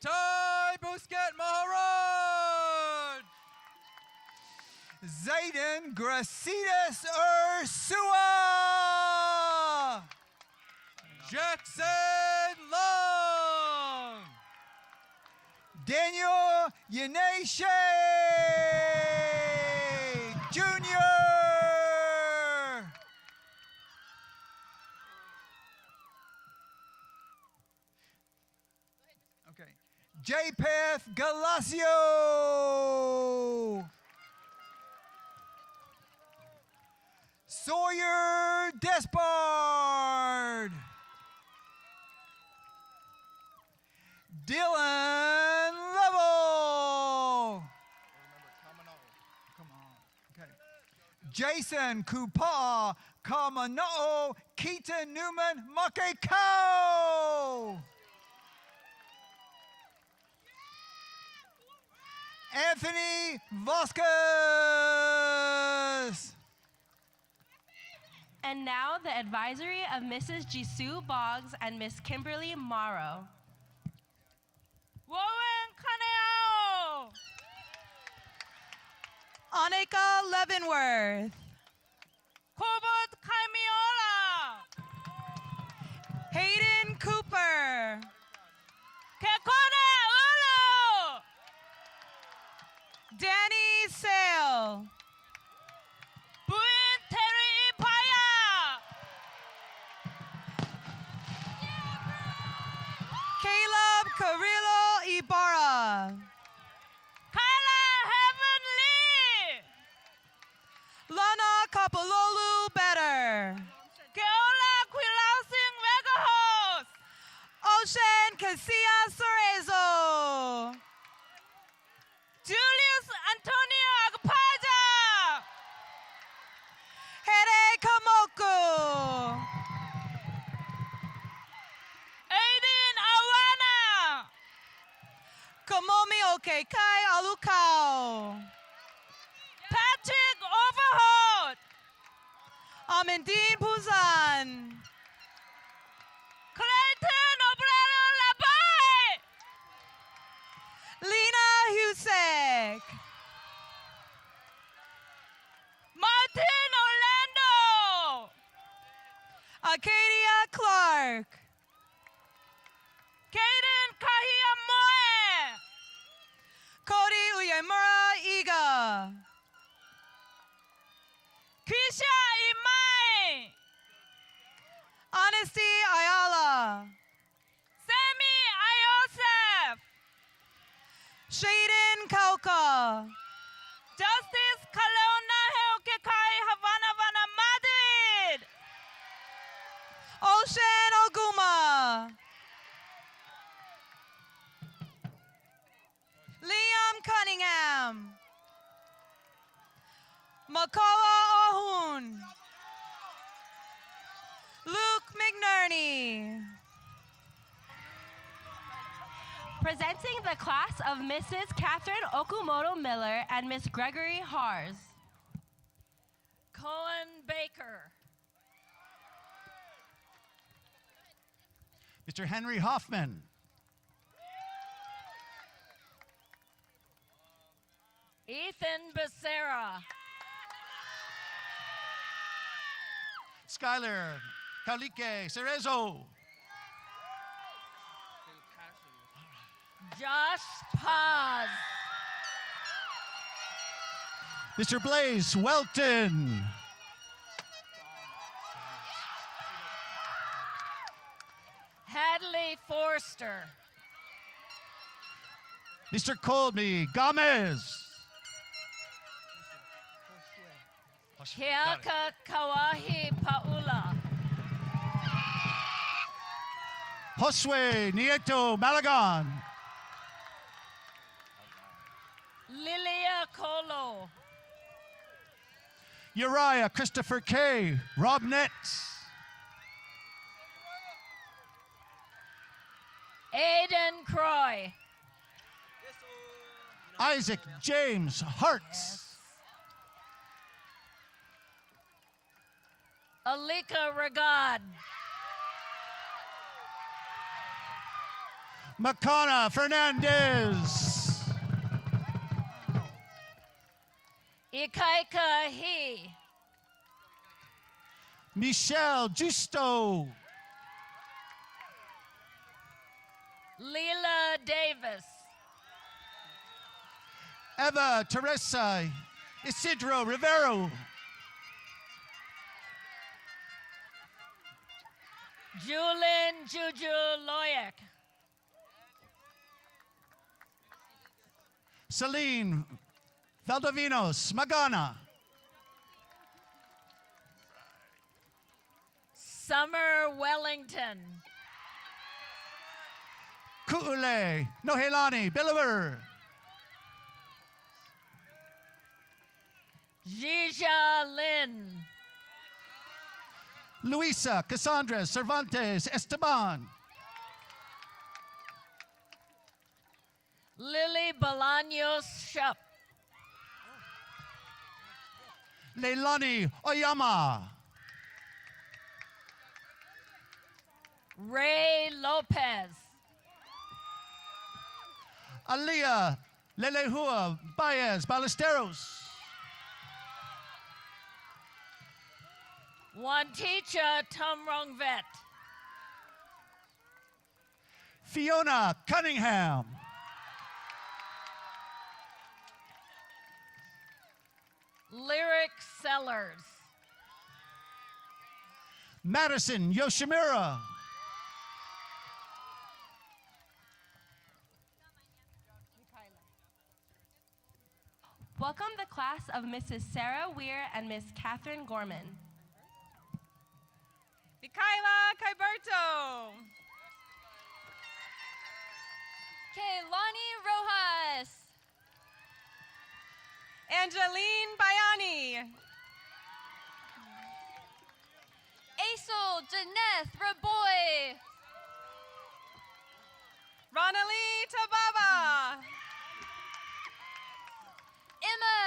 Ty Busquet Maharaj. Zayden Gracidas Ursua. Jackson Long. Daniel Yaneshe Jr. Okay. Japheth Galacio. Sawyer Despard. Dylan Level. Come on. Okay. Jason Kupa Kamano Keaton Newman Makekau. Anthony Vasquez. And now the advisory of Mrs. Jisoo Boggs and Miss Kimberly Morrow. Wowen Kaneao. Anika Leavenworth. Kobot Kaimiola. Hayden Cooper. Kekone Ulu. Danny Sale. Buin Terry Ipaya. Caleb Carrillo Ibarra. Kyla Heavenly. Casia Cerezo. Julius Antonio Agpaja. Here Kamoko. Aiden Awana. Kamomi Oke Kai Alukao. Patrick Overholt. Amandine Puzan. Clayton Obrero Labai. Lena Husek. Martin Orlando. Acadia Clark. Kaden Kahia Moe. Cody Uyemura Iga. Krisha Imai. Honesty Ayala. Sammy Iosef. Shaden Kauka. Justice Kaleona Heokekai Havana Vana Madrid. Ocean Oguma. Liam Cunningham. Makoa Ohun. Luke McNerney. Presenting the class of Mrs. Catherine Okumoto Miller and Miss Gregory Hars. Cohen Baker. Mr. Henry Hoffman. Ethan Becerra. Skylar Kealakehe Cerezo. Josh Paz. Mr. Blaze Welton. Hadley Forster. Mr. Colby Gomez. Keaka Kawahi Paula. Josue Nieto Malagon. Lilia Colo. Uriah Christopher K. Robnett. Aiden Croy. Isaac James Hartz. Alika Regad. Makana Fernandez. Ikaika He. Michelle Justo. Leela Davis. Eva Teresa Isidro Rivero. Julin Juju Loyak. Celine Valdovinos Magana. Summer Wellington. Ku'ule Nohelani Biliver. Jija Lin. Luisa Cassandra Cervantes Esteban. Lily Bolaños Shup. Leilani Oyama. Ray Lopez. Aliyah Lelehua Baez Ballesteros. Wanticha Tumrongvet. Fiona Cunningham. Lyric Sellers. Madison Yoshimura. Welcome the class of Mrs. Sarah Weir and Miss Catherine Gorman. Mikaela Kyberto. Keilani Rojas. Angeline Bayani. Aisel Janeth Raboy. Ronalie Tababa. Emma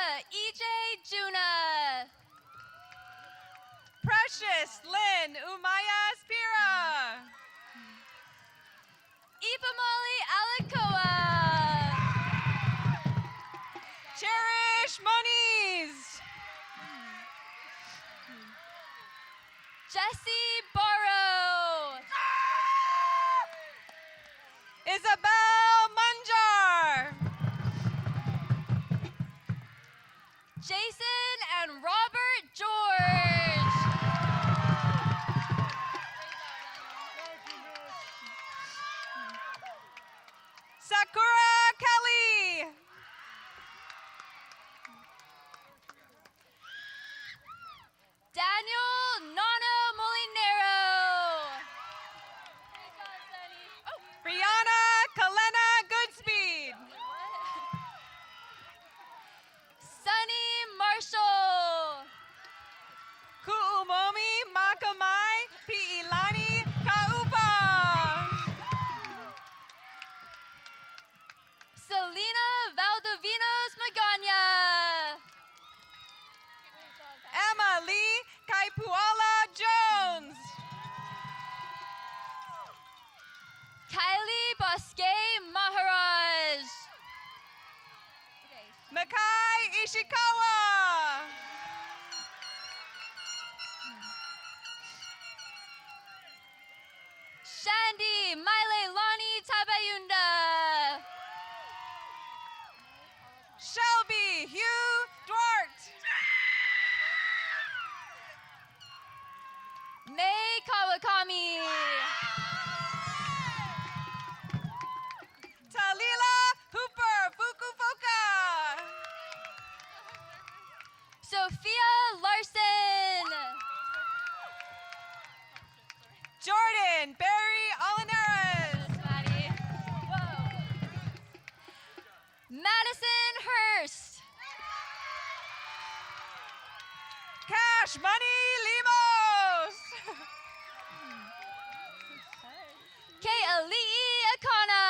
EJ Juna. Precious Lynn Umaya Spira. Ipamali Alakoa. Cherish Moniz. Jessie Barrow. Isabel Manjar. Jason and Robert George. Sakura Kelly. Daniel Nana Molinero. Brianna Kalena Goodspeed. Sunny Marshall. Kuumomi Makamai Piilani Kaupa. Selena Valdovinos Magana. Emma Lee Kaipuala Jones. Kylie Bosque Maharaj. Makai Ishikawa. Shandy Mailelani Tabayunda. Shelby Hugh Duarte. May Kawakami. Talila Hooper Fukufoka. Sophia Larson. Jordan Barry Olinares. Madison Hurst. Cash Money Limos. Kealakehe Akana.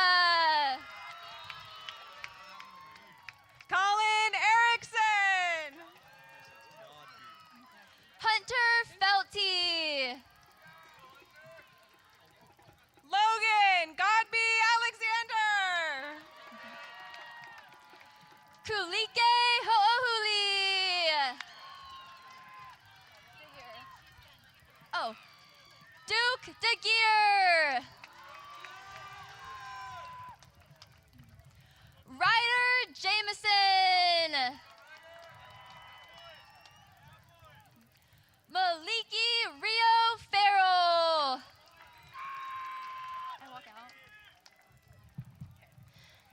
Colin Erickson. Hunter Felty. Logan Godby Alexander. Kulike Ho'ohuli. Oh, Duke DeGear. Ryder Jameson. Maliki Rio Farrell.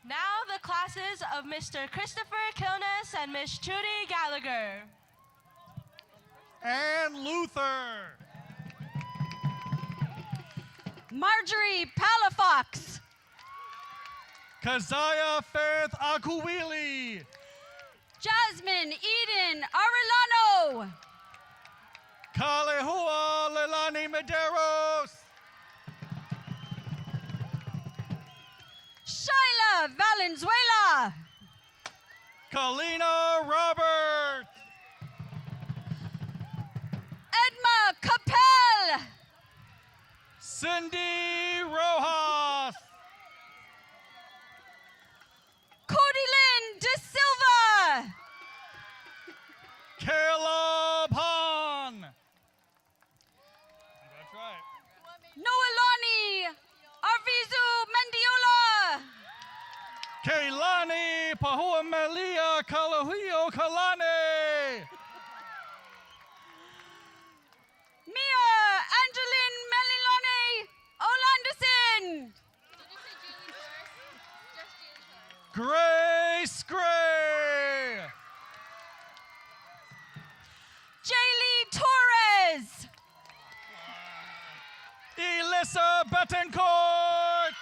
Now the classes of Mr. Christopher Kilness and Miss Trudy Gallagher. And Luther. Marjorie Palafox. Kazaya Faith Akuwili. Jasmine Eden Arellano. Kalehua Lelani Medeiros. Shyla Valenzuela. Kalina Robert. Edma Capel. Cindy Rojas. Codylyn De Silva. Caleb Hahn. That's right. Noelani Arvizu Mendiola. Keilani Pahua Melia Kalahio Kalane. Mia Angeline Melilone Olanderson. Grace Gray. Jaylee Torres. Elissa Betancourt.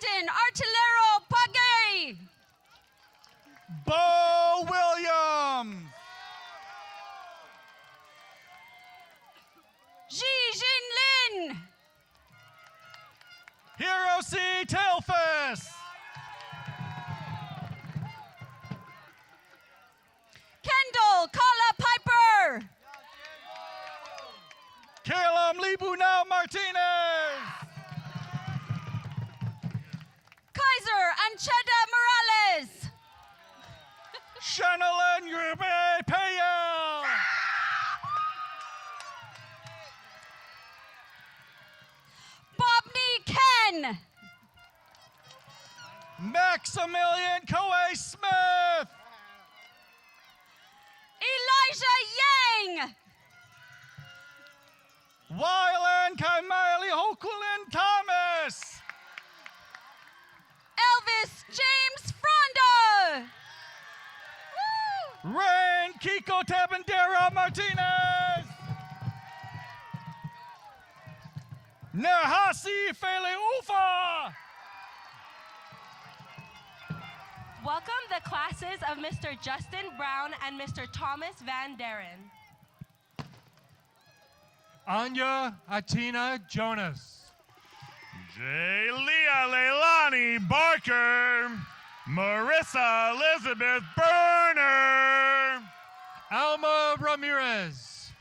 Captain Artillero Pagay. Bo Williams. Ji Jin Lin. Hero C. Tailfist. Kendall Kala Piper. Caleb Libunau Martinez. Kaiser Ancheta Morales. Chanelin Yube Payel. Bobney Ken. Maximilian Coe Smith. Elijah Yang. Wyland Kaimali Hokulin Thomas. Elvis James Fronda. Rain Kiko Tabandera Martinez. Nahasi Fele Ufa. Welcome the classes of Mr. Justin Brown and Mr. Thomas Van Daren. Anya Atina Jonas. J. Leah Leilani Barker. Marissa Elizabeth Berner. Alma Ramirez.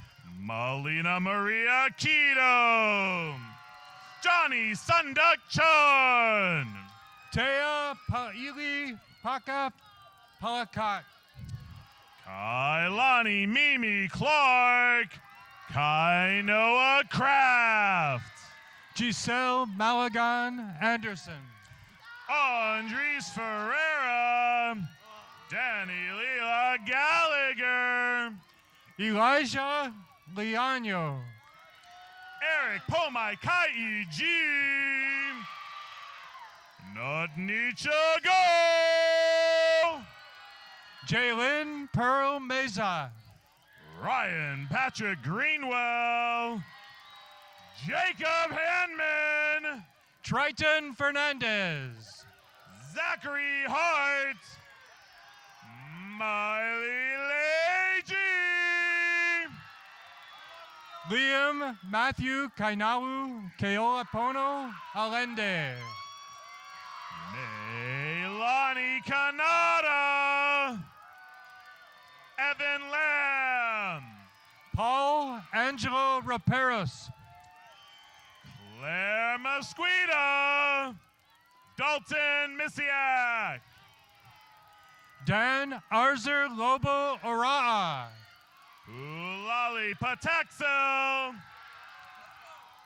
Malina Maria Keto. Johnny Sunduk Chun. Tea Paili Paka Palakat. Kailani Mimi Clark. Kainoa Kraft. Giselle Malagan Anderson. Andres Ferreira. Danny Leela Gallagher. Elijah Liano. Eric Pomai Kai G. Notnicha Go. Jalen Pearl Meza. Ryan Patrick Greenwell. Jacob Hanman. Triton Fernandez. Zachary Hart. Miley Leiji. Liam Matthew Kainawu Keolapono Allende. Neilani Kanata. Evan Lamb. Paul Angelo Raperos. Claire Mosquito. Dalton Misiak. Dan Arzer Lobo Oraa. Ulali Pataxel.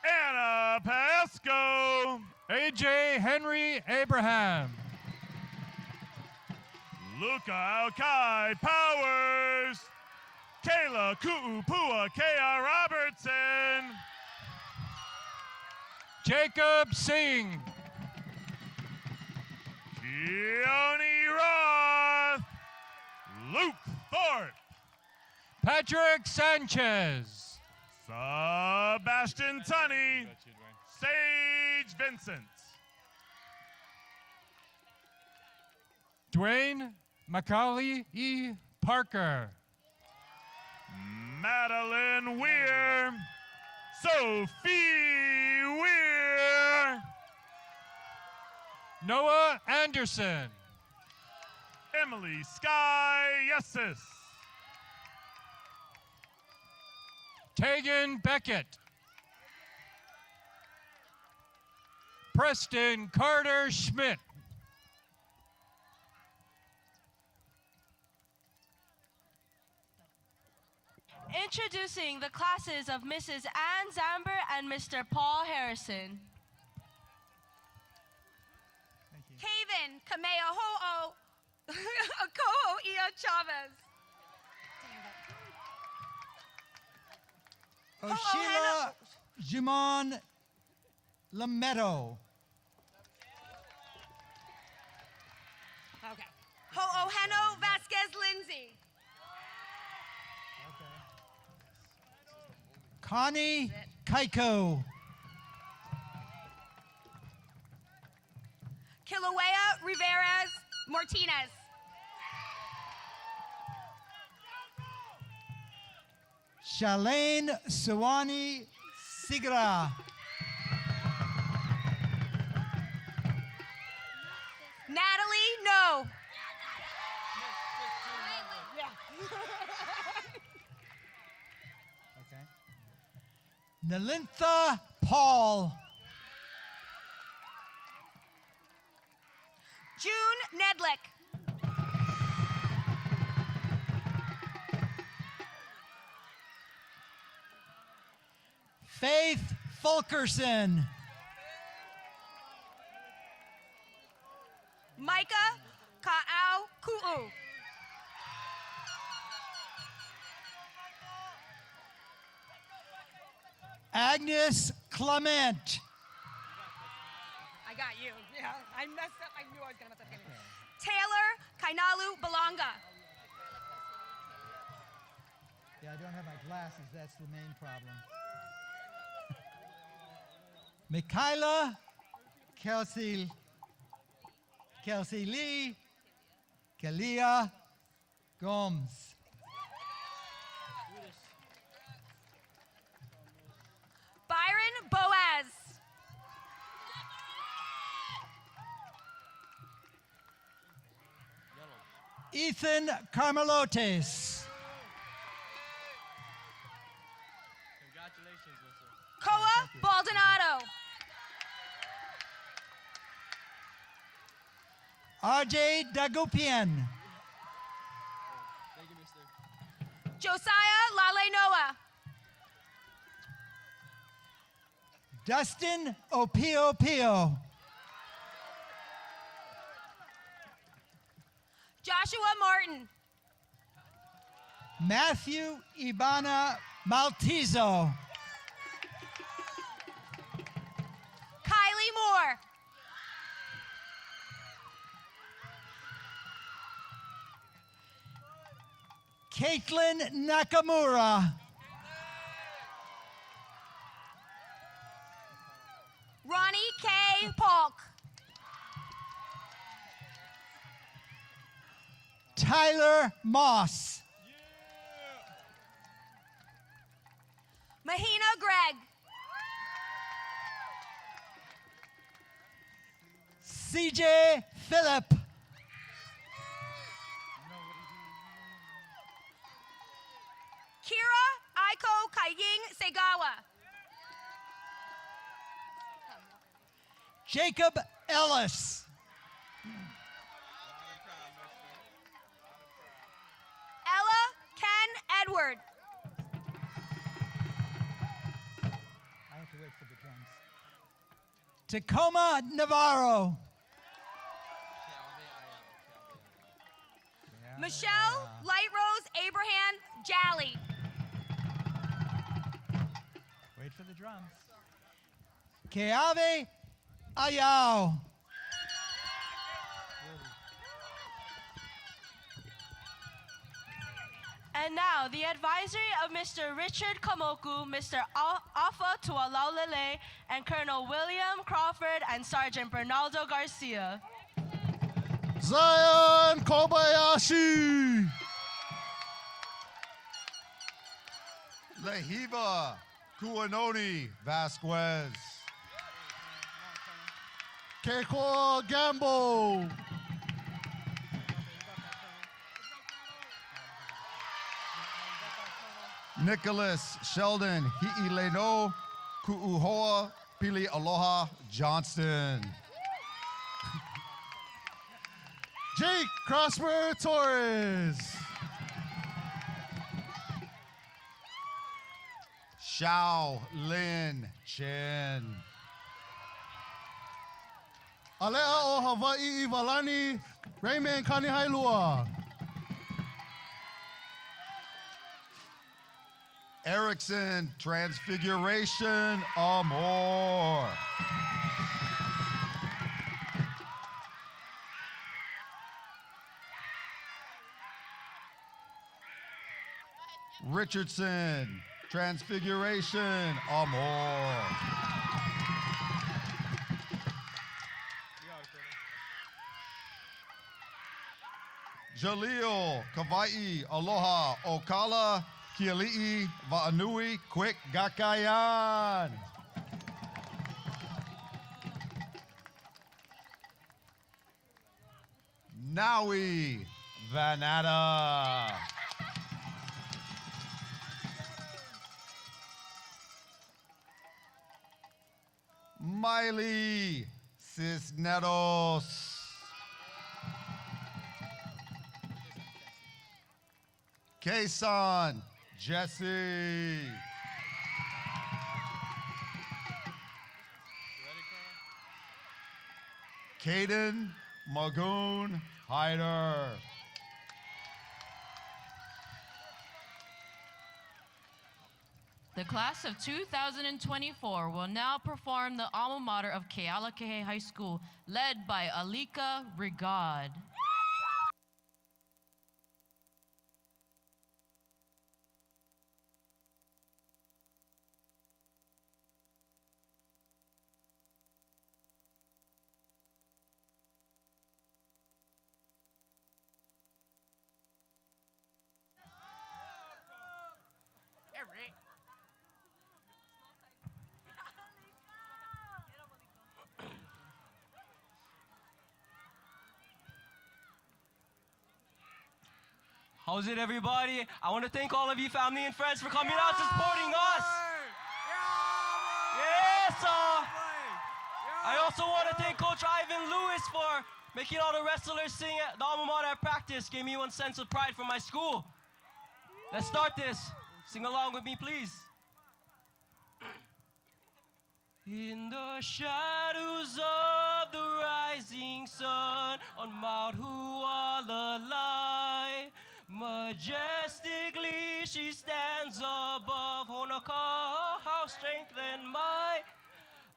Anna Pesco. AJ Henry Abraham. Luca Alkai Powers. Kayla Ku'upua K.R. Robertson. Jacob Singh. Keone Roth. Luke Thorpe. Patrick Sanchez. Sebastian Tunney. Sage Vincent. Dwayne Macaulay E. Parker. Madeline Weir. Sophie Weir. Noah Anderson. Emily Sky Yesis. Tegan Beckett. Preston Carter Schmidt. Introducing the classes of Mrs. Ann Zamber and Mr. Paul Harrison. Haven Kamea Ho'o Akoho Ia Chavez. Oshila Jumon Lametto. Okay. Ho'oheno Vasquez Lindsay. Connie Kaiko. Kilauea Riveras Martinez. Shalane Suwani Sigra. Natalie No. Okay. Nalintha Paul. June Nedlick. Faith Fulkerson. Micah Ka'au Ku'u. Agnes Clement. I got you. Yeah, I messed up. I knew I was going to mess up again. Taylor Kainalu Balanga. Yeah, I don't have my glasses. That's the main problem. Michaela Kelsey Lee Kalia Gomes. Byron Boaz. Ethan Carmelotes. Congratulations, Mr. Koa Baldonado. RJ Dagupian. Thank you, Mr. Josiah Lale Noah. Dustin Opio Pio. Joshua Martin. Matthew Ibana Maltezo. Kylie Moore. Caitlin Nakamura. Ronnie K. Polk. Tyler Moss. Mahina Gregg. CJ Phillip. Kira Aiko Kaying Segawa. Jacob Ellis. Ella Ken Edward. I have to wait for the drums. Tacoma Navarro. Michelle Light Rose Abraham Jolly. Wait for the drums. Keave Ayao. And now, the advisory of Mr. Richard Kamoku, Mr. Alpha Tualaulele, and Colonel William Crawford and Sergeant Bernardo Garcia. Zion Kobayashi. Lehiva Kuanoni Vasquez. Keiko Gambo. Nicholas Sheldon Hi'ileno Ku'uhoa Pili Aloha Johnston. Jake Prosper Torres. Xiao Lin Chen. Alea o Hawaii Ivalani Raymond Kanihailua. Erickson Transfiguration Amor. Richardson Transfiguration Amor. Jaleel, Kawai, Aloha, Okala, Kealakehe, Va'anui, Quick, Gakayan. Naui, Vanata. Miley, Cisneros. Kason, Jesse. Caden, Magoon, Hyder. The class of 2024 will now perform the alma mater of Kealakehe High School, led by Alika Rigad. How's it, everybody? I want to thank all of you family and friends for coming out and supporting us. Yes, I also want to thank Coach Ivan Lewis for making all the wrestlers sing at the alma mater at practice. Gave me one sense of pride for my school. Let's start this. Sing along with me, please. In the shadows of the rising sun on Mount Hualalai, majestically she stands above Honoka, how strength and might.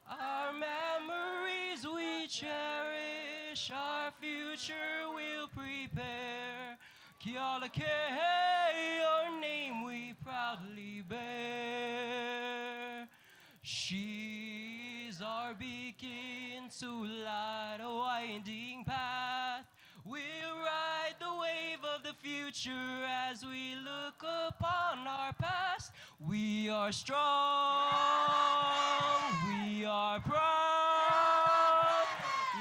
Our memories we cherish, our future we'll prepare. Kealakehe, your name we proudly bear. She's our beacon to light a winding path. We'll ride the wave of the future as we look upon our past. We are strong, we are proud.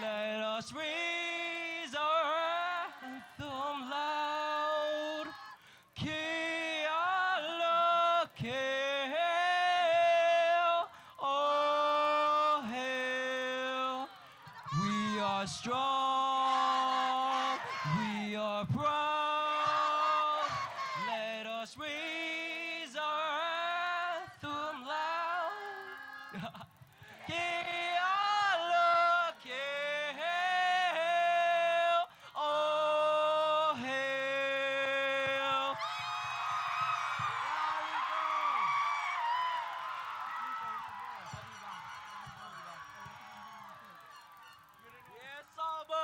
Let us raise our anthem loud. Kealakehe, oh hail. We are strong, we are proud. Let us raise our anthem loud. Kealakehe, oh hail. Yes, boy.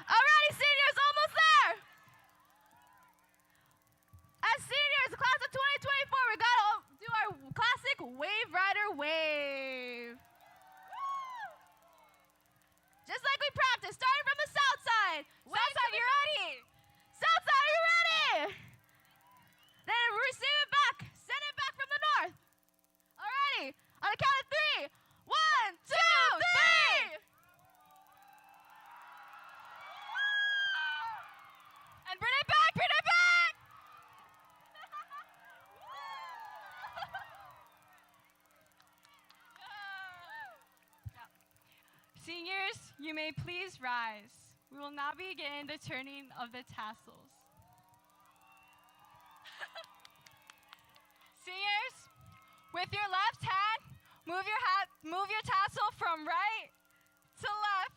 Alrighty, seniors, almost there. As seniors, the class of 2024, we gotta do our classic Wave Rider wave. Just like we practiced, starting from the south side. South side, you ready? South side, are you ready? Then receive it back. Send it back from the north. Alrighty, on the count of 3. 1, 2, 3. And bring it back, bring it back! Seniors, you may please rise. We will now begin the turning of the tassels. Seniors, with your left hand, move your tassel from right to left